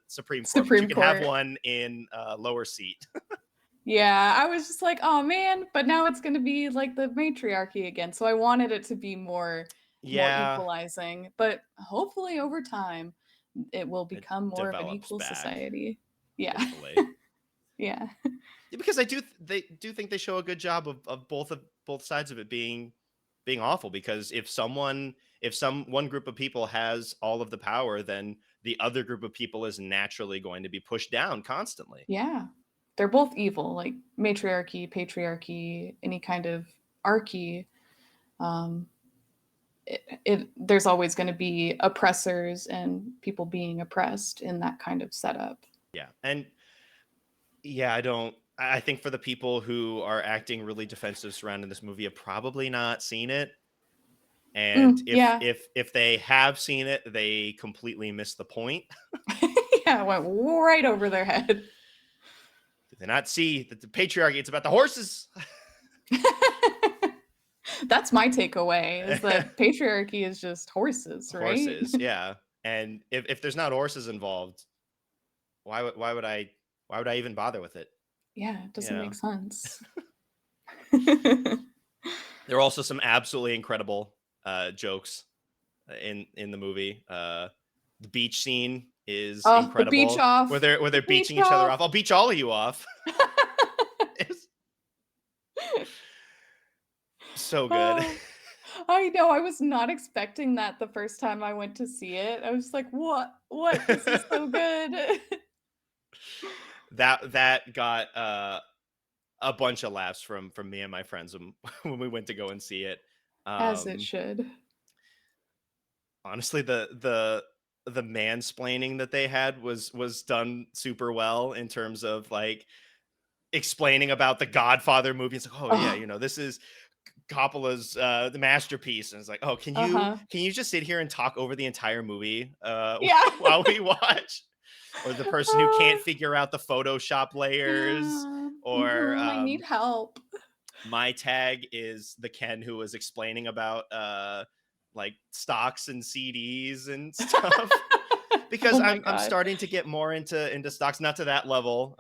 Supreme Court, but you Supreme can have Court. one in lower seat. Yeah, I was just like, "Oh, man," but now it's gonna be, like, the matriarchy again, so I wanted it to be more Yeah, equalizing, but hopefully over time, it will it become more of an develops equal back, society. Yeah. hopefully. Yeah. Yeah, because they do think they show a good job of both sides of it being awful. Because if some one group of people has all of the power, then the other group of people is naturally going to be pushed down constantly. Yeah. They're both evil, like matriarchy, patriarchy, any kind of archy. Um, there's always going to be oppressors and people being oppressed in that kind of setup. Yeah, and yeah, I think for the people who are acting really defensive surrounding this movie have probably not seen it. And Yeah. if they have seen it, they completely miss the point. Yeah, it went right over their head. Did they not see that the patriarchy, it's about the horses? That's my takeaway is that patriarchy is just horses, right? Horses, yeah. And if there's not horses involved, why would I even bother with it? Yeah, it You doesn't know? make sense. There are also some absolutely incredible jokes in the movie. The beach scene is Oh, the beach incredible, where off. they're The beach beaching each other off. off. I'll beach all of you off. It's so good. Oh, I know. I was not expecting that the first time I went to see it. I was like, "What? What? This is so good." That got a bunch of laughs from me and my friends when, when we went to go and see it. As it Um, should. Honestly, the mansplaining that they had was done super well in terms of like explaining about the Godfather movie. It's like, oh yeah, Oh, this is Coppola's the masterpiece, and it's like, oh, uh-huh. can you just sit here and talk over the entire movie Yeah. while we watch? Or the person who can't figure out the Photoshop layers, Yeah. or Mhm, I need help. my tag is the Ken who was explaining about like stocks and CDs and stuff. Because Oh my I'm god. starting to get more into stocks, not to that level,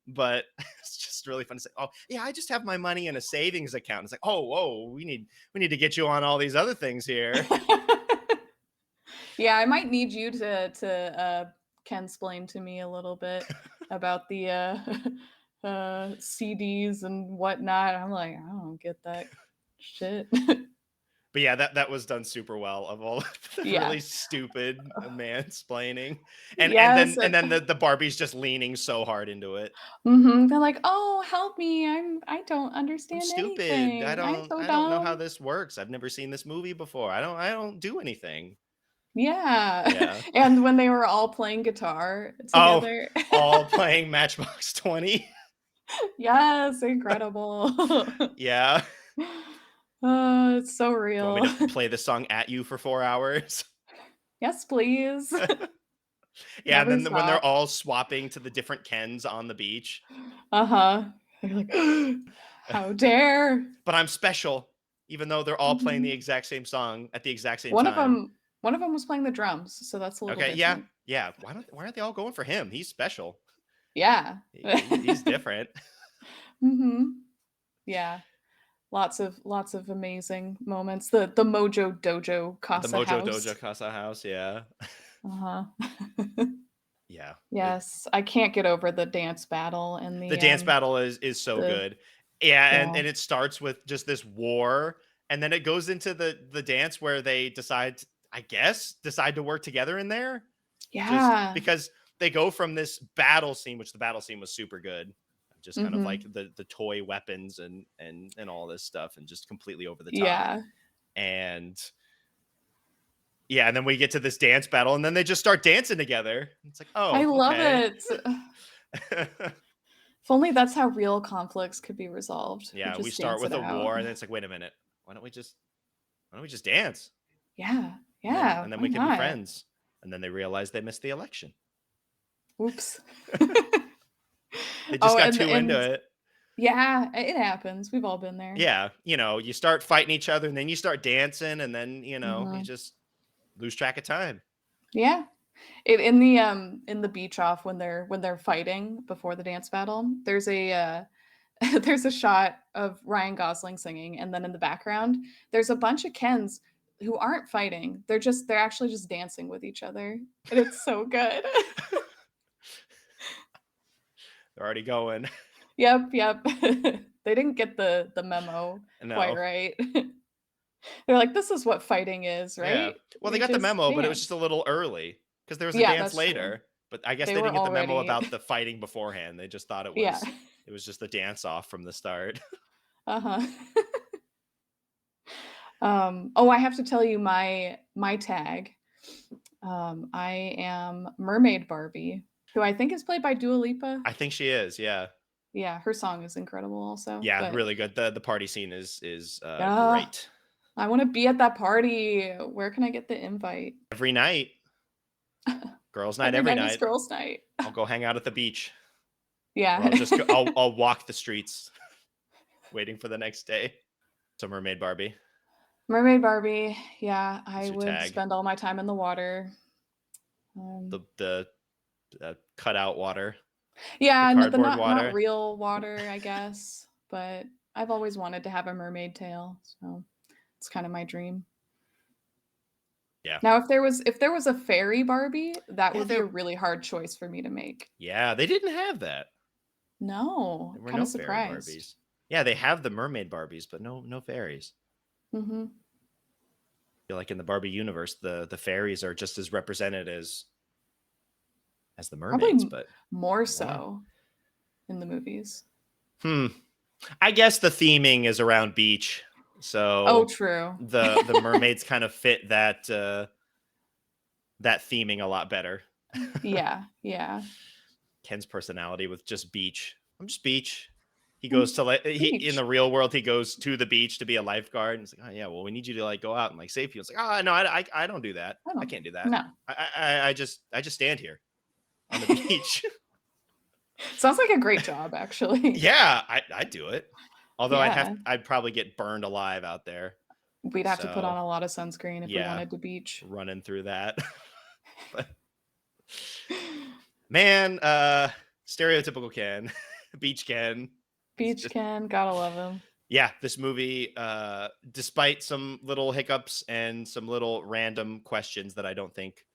but it's just really fun to say, oh yeah, I just have my money in a savings account. It's like, oh whoa, we need to get you on all these other things here. Yeah, I might need you to Kensplain to me a little bit about the, CDs and whatnot. I'm like, "I don't get that shit." But yeah, that was done super well, of all the Yeah. really stupid mansplaining. Yes, And then the Barbie's just leaning so hard into it. mhm, they're like, "Oh, help me, I don't I'm understand stupid. anything. I'm so I don't know how dumb." this works. I've never seen this movie before. I don't do anything. Yeah, Yeah. and when they were all playing guitar Oh, together. all playing Matchbox 20. Yes, incredible. Yeah. Oh, it's so Do you want me real. to play the song at you for 4 hours? Yes, please. Yeah, and Never then when they're stop. all swapping to the different Kens on the beach. Uh-huh. You're like, "How dare." But I'm special, even though they're all playing the Mhm. exact same song at the exact same One of time. them, one of them was playing the drums, so that's a little Okay, yeah, different. yeah. Why aren't they all going for him? He's special. Yeah. He's different. Mhm. Yeah. Lots of amazing moments. The Mojo Dojo The Casa Mojo House. Dojo Casa House, yeah. Uh-huh. Yeah. Yes, I can't get over the dance battle and The dance battle is so the good. Yeah, yeah. and it starts with just this war, and then it goes into the dance where they I guess, decide to work together in there. Just Yeah. because they go from this battle scene, which the battle scene was super good, just kind of like Mhm. the toy weapons and all this stuff, and just completely over the top. Yeah. And yeah, and then we get to this dance battle, and then they just start dancing together. It's like, I oh, love okay. it. If only that's how real conflicts could be resolved. We Yeah, we just start dance it with a out. war, and then it's like, wait a minute, why don't we just dance, Yeah. and Yeah, then why we can be not? friends. And then they realize they missed the election. Oops. They just Oh, got and too into and it. yeah, it happens. We've all been there. Yeah, you start fighting each other and then you start dancing and then, you Mhm. just lose track of time. Yeah. In the beach off when they're fighting before the dance battle, there's there's a shot of Ryan Gosling singing, and then in the background, there's a bunch of Kens who aren't fighting. They're actually just dancing with each other, and it's so good. They're already going. Yep, yep. They didn't get the memo quite No. right. They're like, "This is what fighting is, Yeah. right? Well, they We got the just memo, but it was just a dance." little early because there was a Yeah, dance that's true. later. But I guess They they were didn't get the memo already about the fighting beforehand. They just thought it yeah. was it was just the dance off from the start. Uh-huh. Oh, I have to tell you my tag. I am Mermaid Barbie, who I think is played by Dua Lipa. I think she is. Yeah. Yeah, her song is incredible also, Yeah, but really good. The party scene is yeah, great. I wanna be at that party. Where can I get the invite? Every night, girls' night Every every night is night. girls' night. I'll go hang out at the beach or Yeah. I'll just go I'll walk the streets waiting for the next day. So Mermaid Barbie. Mermaid Barbie, yeah, That's I your would tag. spend all my time in the water. Um, The cutout water, the yeah, the cardboard not water. real water, I guess, but I've always wanted to have a mermaid tail, so it's kinda my dream. Yeah. Now if there was a fairy Barbie, that Yeah, would be a there really hard choice for me to make. yeah, they didn't have that. No, There were kinda no fairy surprised. Barbies. Yeah, they have the mermaid Barbies, but no fairies. Mhm. I feel like in the Barbie universe, the fairies are just as represented as the Probably mermaids, but more I don't know. so in the movies. Hmm. I guess the theming is around beach, Oh, so true. the mermaids kind of fit that theming a lot better. Yeah, yeah. Ken's personality with just beach. I'm just beach. He goes Mm, to like he in beach. the real world. He goes to the beach to be a lifeguard. And it's like, oh yeah, well we need you to like go out and like save people. It's like, oh no, I don't do that. I I don't can't do that. no. I just stand here on the beach. Sounds like a great job, actually. Yeah, I'd do it. Although Yeah. I'd probably get burned alive out there. We'd have to put on So a lot of sunscreen if we yeah, wanted to beach. running through that. But man, stereotypical Ken, beach Ken. It's Beach just Ken, gotta love him. yeah, this movie, despite some little hiccups and some little random questions that I don't think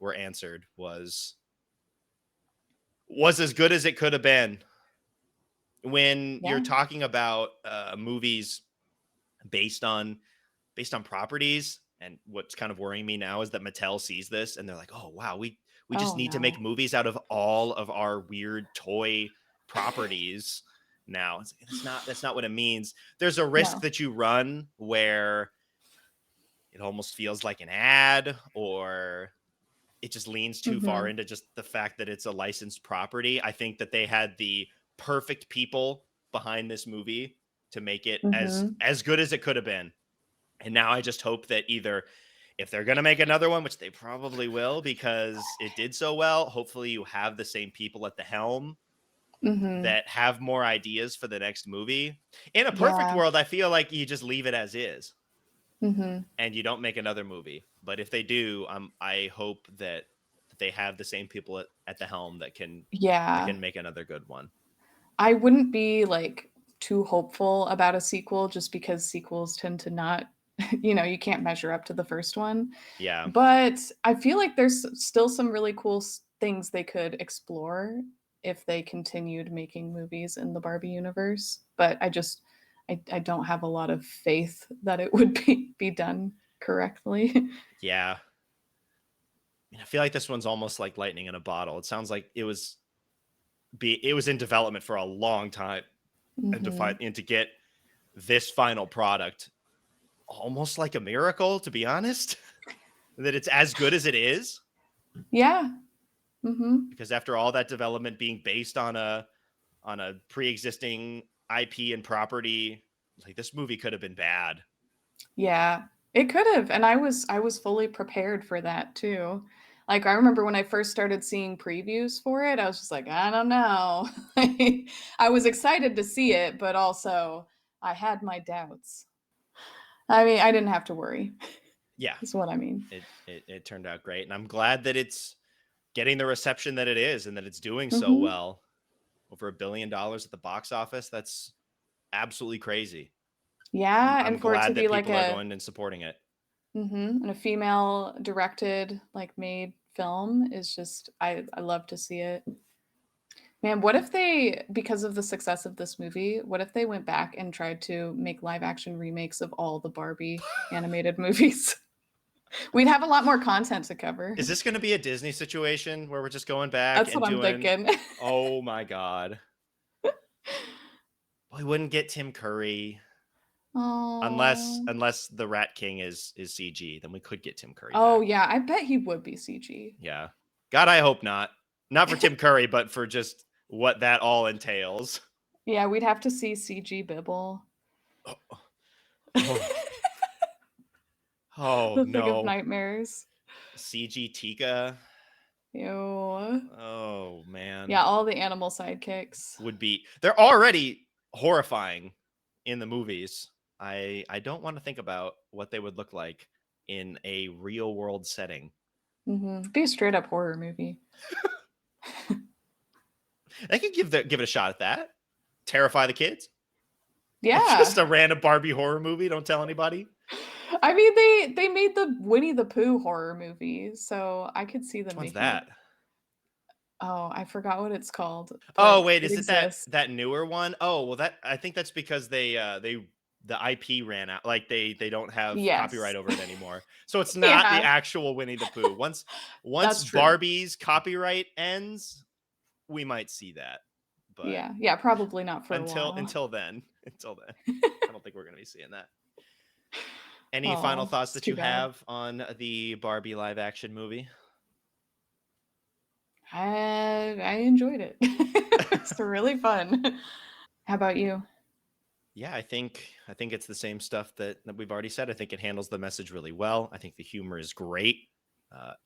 were answered, was as good as it could have been. When you're Yeah. talking about movies based on properties, and what's kind of worrying me now is that Mattel sees this and they're like, "Oh wow, we just Oh, need to make no. movies out of all of our weird toy properties." Now it's like, that's not what it means. There's a risk No. that you run where it almost feels like an ad, or it just leans too far Mhm. into just the fact that it's a licensed property. I think that they had the perfect people behind this movie to make it Mhm. as good as it could have been. And now I just hope that either if they're going to make another one, which they probably will because it did so well, hopefully you have the same people at the helm Mhm. that have more ideas for the next movie. In a perfect Yeah. world, I feel like you just leave it as is Mhm. and you don't make another movie. But if they do, I hope that they have the same people at the helm that Yeah. can make another good one. I wouldn't be, like, too hopeful about a sequel just because sequels tend to not you can't measure up to the first one. Yeah. But I feel like there's still some really cool things they could explore if they continued making movies in the Barbie universe. But I don't have a lot of faith that it would be done correctly. Yeah. I feel like this one's almost like lightning in a bottle. It sounds like it was in development for a long time, and Mhm. to get this final product almost like a miracle, to be honest. That it's as good as it is, Yeah. Mhm. because after all that development being based on a pre-existing IP and property, like this movie could have been bad. Yeah. It could've, and I was fully prepared for that too. Like, I remember when I first started seeing previews for it, I was just like, I don't know. I was excited to see it, but also I had my doubts. I mean, I didn't have to worry, Yeah, is what I mean. it turned out great, and I'm glad that it's getting the reception that it is, and that it's doing so Hmm. well. Over $1 billion at the box office. That's absolutely crazy. Yeah, I'm and for it to glad be that like people are a going and supporting it. and a female directed, like made film is just I love to see it. Man, what if they, because of the success of this movie, what if they went back and tried to make live action remakes of all the Barbie animated movies? We'd have a lot more content to cover. Is this going to be a Disney situation where we're just going back That's and what I'm doing? thinking. Oh my god, we wouldn't get Tim Curry unless Oh. unless the Rat King is CG. Then we could get Tim Curry Oh back. yeah, I bet he would be CG. Yeah, God, I hope not. Not for Tim Curry, but for just what that all entails. Yeah, we'd have to see CG Bibble. Oh, oh, oh The thing of no, nightmares. CG Tika. Ew. Oh man. Yeah, all the animal sidekicks. Would be, they're already horrifying in the movies. I don't want to think about what they would look like in a real world setting. Be a straight up horror movie. They could give it a shot at that. Terrify the kids. Yeah. Just a random Barbie horror movie. Don't tell anybody. I mean, they made the Winnie the Pooh horror movie, so I could see them Which one's making a. that? Oh, I forgot what it's called, Oh but wait, it is it that exists. that newer one? Oh well, that, I think that's because they the IP ran out. Like they don't have Yes. copyright over it anymore. So it's not the Yeah, actual Winnie the Pooh. Once that's true. Barbie's copyright ends, we might see that. But Yeah, yeah, probably not for a until while. until then, until then, I don't think we're going to be seeing that. Any final Oh, thoughts it's that too you bad. have on the Barbie live action movie? I enjoyed it. It's really fun. How about you? Yeah, I think it's the same stuff that we've already said. I think it handles the message really well. I think the humor is great.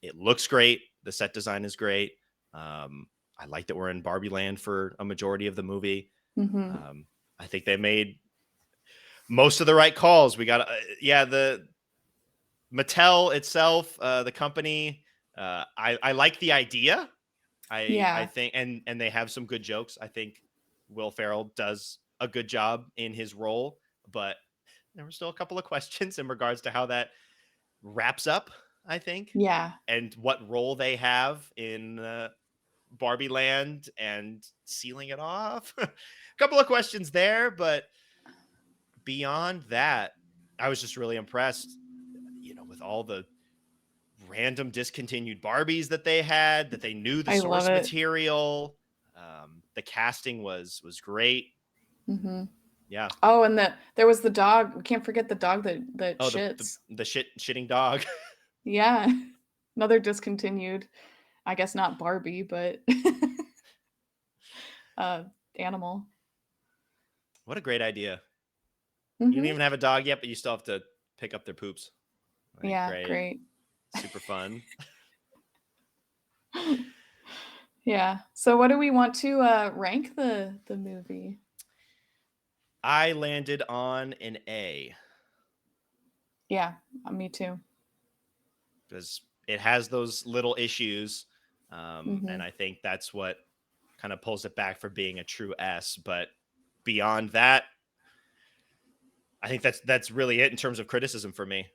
It looks great. The set design is great. I like that we're in Barbie land for a majority of the movie. Hmm. Um, I think they made most of the right calls. We got, yeah, the Mattel itself, the company. I like the idea. I Yeah, think, and they have some good jokes. I think Will Ferrell does a good job in his role, but there were still a couple of questions in regards to how that wraps up, I think, yeah, and what role they have in Barbie Land and sealing it off. A couple of questions there, but beyond that, I was just really impressed, with all the random discontinued Barbies that they had, that they knew the I love source it. material. The casting was great. Hmm. Yeah. Oh, and there was the dog. We can't forget the dog that Oh, the shits. the shitting dog. Yeah, another discontinued. I guess not Barbie, but uh, animal. What a great idea. You don't Hmm. even have a dog yet, but you still have to pick up their poops. Like, Yeah, great. great. Super fun. Yeah. So, what do we want to rank the movie? I landed on an A Yeah, me too. because it has those little issues. And Hmm. I think that's what kind of pulls it back for being a true S. But beyond that, I think that's really it in terms of criticism for me.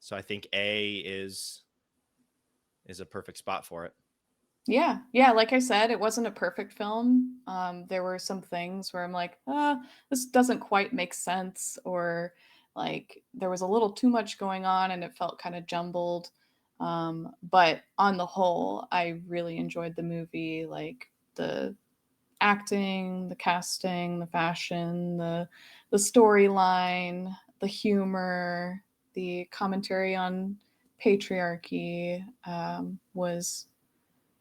So I think A is a perfect spot for it. Yeah, yeah. Like I said, it wasn't a perfect film. There were some things where I'm like, this doesn't quite make sense, or like there was a little too much going on and it felt kind of jumbled. But on the whole, I really enjoyed the movie. Like the acting, the casting, the fashion, the storyline, the humor, the commentary on patriarchy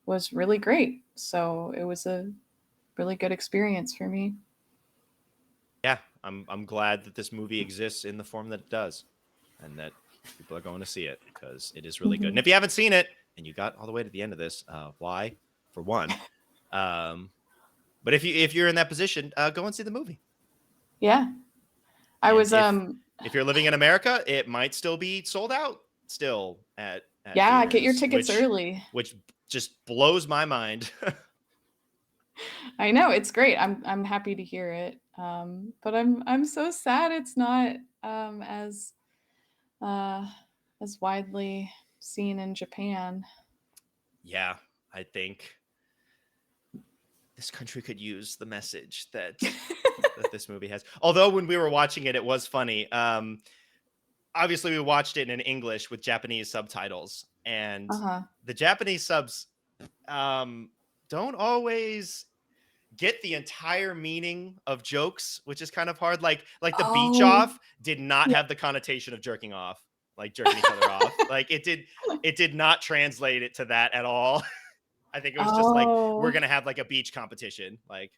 was really great. So it was a really good experience for me. Yeah, I'm glad that this movie exists in the form that it does, and that people are going to see it because it is really good. And Hmm. if you haven't seen it, and you got all the way to the end of this. Why? For one. Um, but if you're in that position, go and see the movie. Yeah. I And was if you're living in America, it might still be sold out still at yeah, get your theaters, tickets early. which just blows my mind. I know, it's great. I'm happy to hear it. But I'm so sad it's not as uh as widely seen in Japan. Yeah, I think this country could use the message that this movie has. Although when we were watching it, it was funny. Obviously, we watched it in English with Japanese subtitles, and Uh-huh. the Japanese subs don't always get the entire meaning of jokes, which is kind of hard. Like the beach Oh, off did not yeah. have the connotation of jerking off, like jerking each other off. Like it did not translate it to that at all. I think it was just like we're Oh, gonna have like a beach competition. Like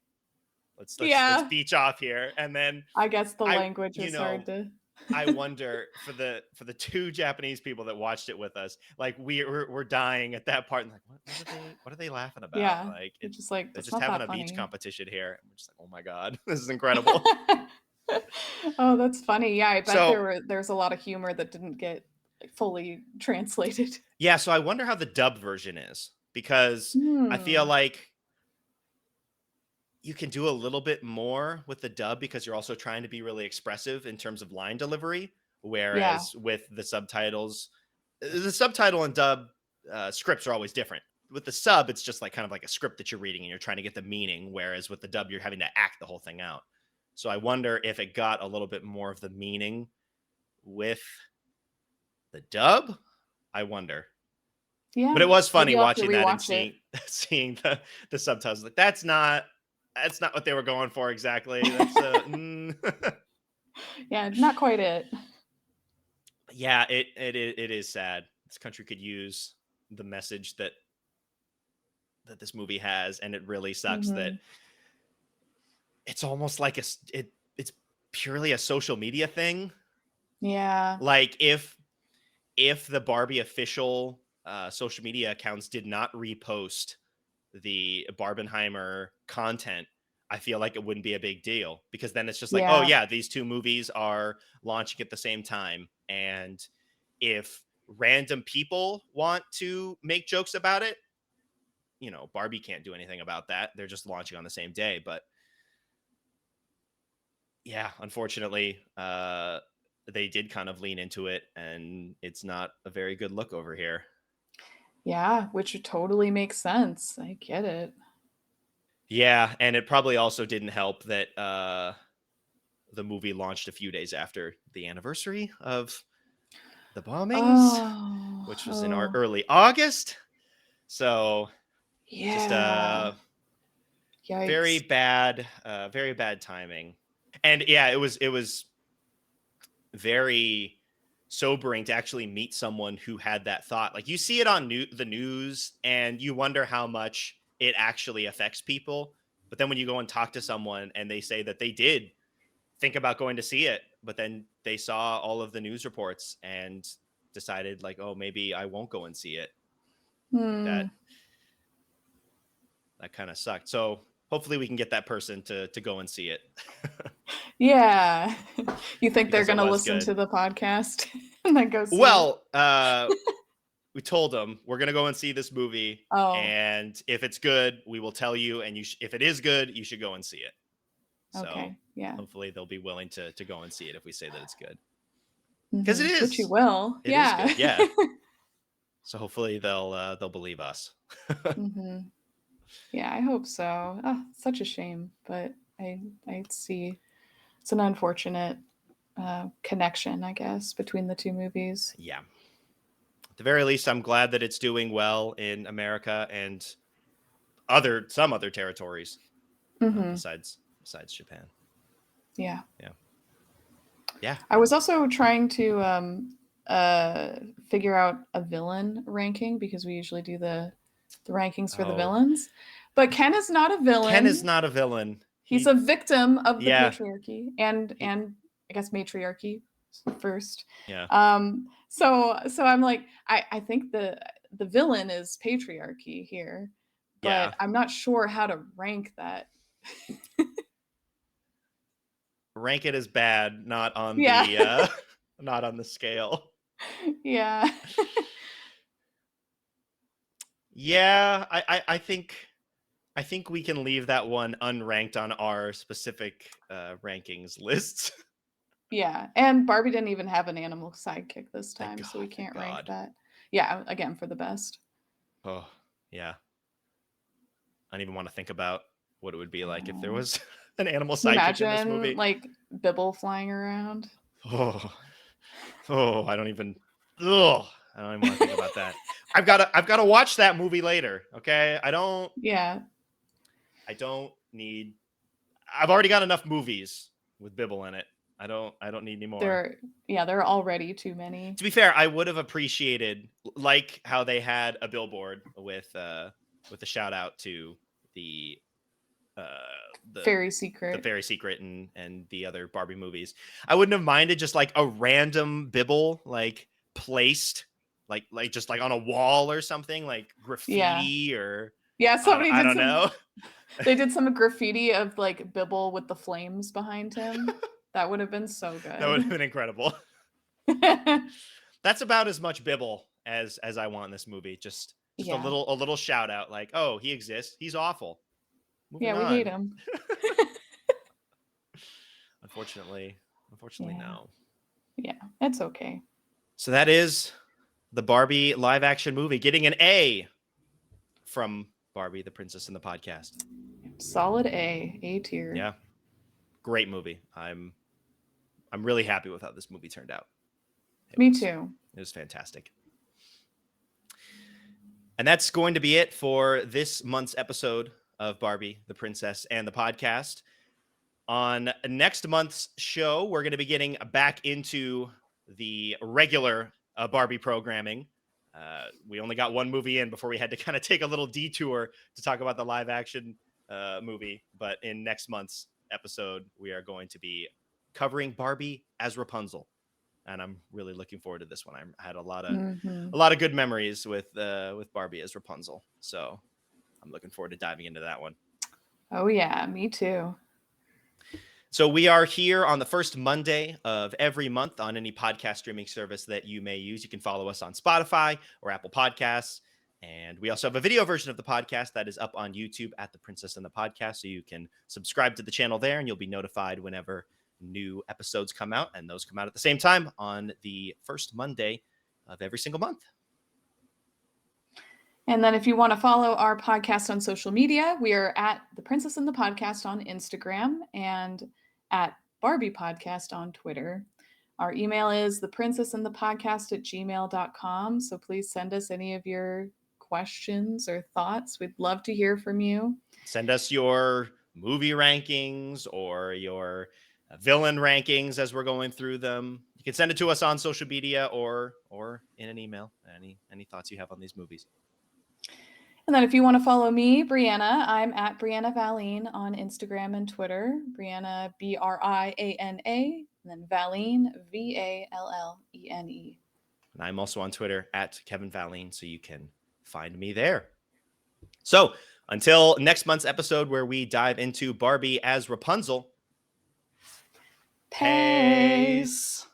let's yeah. beach off here. And then I guess the I language you is hard know, to I wonder for the two Japanese people that watched it with us, like we're dying at that part and like what are they laughing about? Yeah. Like It's just like, they're that's just not having that a beach funny. competition here. And we're just like, oh my God, this is incredible. Oh, that's funny. Yeah, I bet So there's a lot of humor that didn't get like, fully translated. yeah, so I wonder how the dub version is because I feel Hmm. like you can do a little bit more with the dub because you're also trying to be really expressive in terms of line delivery. Yeah. Whereas with the subtitle and dub scripts are always different. With the sub, it's just like kind of like a script that you're reading and you're trying to get the meaning. Whereas with the dub, you're having to act the whole thing out. So I wonder if it got a little bit more of the meaning with the dub. I wonder. But Yeah. it was funny Maybe I'll have to watching that and rewatch it. seeing the subtitles. Like that's not what they were going for exactly. Yeah, not quite it. Yeah, it is sad. This country could use the message that this movie has, and it really sucks that Mhm. it's almost like it's purely a social media thing. Yeah. Like if the Barbie official social media accounts did not repost the Barbenheimer content, I feel like it wouldn't be a big deal because then it's just like, oh Yeah. yeah, these two movies are launching at the same time. And if random people want to make jokes about it, Barbie can't do anything about that. They're just launching on the same day. But yeah, unfortunately, they did kind of lean into it, and it's not a very good look over here. Yeah, which totally makes sense. I get it. Yeah, and it probably also didn't help that the movie launched a few days after the anniversary of the bombings, Oh. which was in our Oh. early August. So just Yeah. Yikes. very bad timing. And yeah, it was very sobering to actually meet someone who had that thought. Like you see it on the news and you wonder how much it actually affects people. But then when you go and talk to someone and they say that they did think about going to see it, but then they saw all of the news reports and decided like, oh, maybe I won't go and see it. Like Hmm. that kind of sucked. So hopefully we can get that person to go and see it Yeah. You think they're because it gonna was listen good. to the podcast and then go see it? Well, we told them we're gonna go and see this movie, Oh, and if it's good, we will tell you. And if it is good, you should go and see it. So okay. Yeah. hopefully they'll be willing to go and see it if we say that it's good because Mhm. Which you will. it is Yeah. good. Yeah. So hopefully they'll believe us. Mhm. Yeah, I hope so. Oh, such a shame, but I see it's an unfortunate connection, I guess, between the two movies. Yeah. At the very least, I'm glad that it's doing well in America and some other territories Mhm. besides Japan. Yeah. Yeah. Yeah. I was also trying to uh figure out a villain ranking because we usually do the rankings for the Oh, villains. But Ken is not a Ken is villain. not a villain. He's a victim of the Yeah. patriarchy He, and I guess matriarchy first. yeah. So I'm like I think the villain is patriarchy here, Yeah. but I'm not sure how to rank that. Rank it as bad, not on Yeah. the not on the scale. Yeah. Yeah, I think we can leave that one unranked on our specific rankings lists. Yeah, and Barbie didn't even have an animal sidekick this Thank time, so we God, thank can't rank God. that. Yeah, again, for the best. Oh, yeah. I don't even want to think about what it would be I like if there know. was an animal Can you sidekick in this imagine, movie. like, Bibble flying around? Oh, oh, I don't even. Ugh, I don't even want to think about that. I've got to watch that movie later. Okay, Yeah, I don't need. I've already got enough movies with Bibble in it. I don't need any more. there are already too many. To be fair, I would have appreciated like how they had a billboard with a shout out to the uh the Fairy the secret. Fairy Secret and the other Barbie movies. I wouldn't have minded just like a random Bibble like placed like just like on a wall or something like Yeah. graffiti or Yeah, somebody I did don't some know. they did some graffiti of, like, Bibble with the flames behind him. That would have been so That would have good. been incredible. That's about as much Bibble as I want in this movie. Just Yeah. a little shout out like, "Oh, he exists. He's awful." Moving Yeah, we hate on. him. Unfortunately, Yeah. no. Yeah, it's okay. So that is the Barbie live action movie getting an A from Barbie the Princess and the Podcast. Solid A, A tier. Yeah. Great movie. I'm really happy with how this movie turned out. Me too. It was fantastic. And that's going to be it for this month's episode of Barbie, the Princess, and the Podcast. On next month's show, we're going to be getting back into the regular Barbie programming. We only got one movie in before we had to kind of take a little detour to talk about the live action movie. But in next month's episode, we are going to be covering Barbie as Rapunzel. And I'm really looking forward to this one. I had Mhm. a lot of good memories with Barbie as Rapunzel. So I'm looking forward to diving into that one. Oh yeah, me too. So we are here on the first Monday of every month on any podcast streaming service that you may use. You can follow us on Spotify or Apple Podcasts. And we also have a video version of the podcast that is up on YouTube at The Princess and the Podcast. So you can subscribe to the channel there and you'll be notified whenever new episodes come out. And those come out at the same time on the first Monday of every single month. And then if you want to follow our podcast on social media, we are at The Princess and the Podcast on Instagram and at Barbie Podcast on Twitter. Our email is theprincessandthepodcast@gmail.com. So please send us any of your questions or thoughts. We'd love to hear from you. Send us your movie rankings or your villain rankings as we're going through them. You can send it to us on social media or in an email. Any thoughts you have on these movies? And then if you want to follow me, Briana, I'm at Briana Valine on Instagram and Twitter. Briana, Briana, and then Valine, Vallene. And I'm also on Twitter at Kevin Valine, so you can find me there. So until next month's episode where we dive into Barbie as Rapunzel. Peace.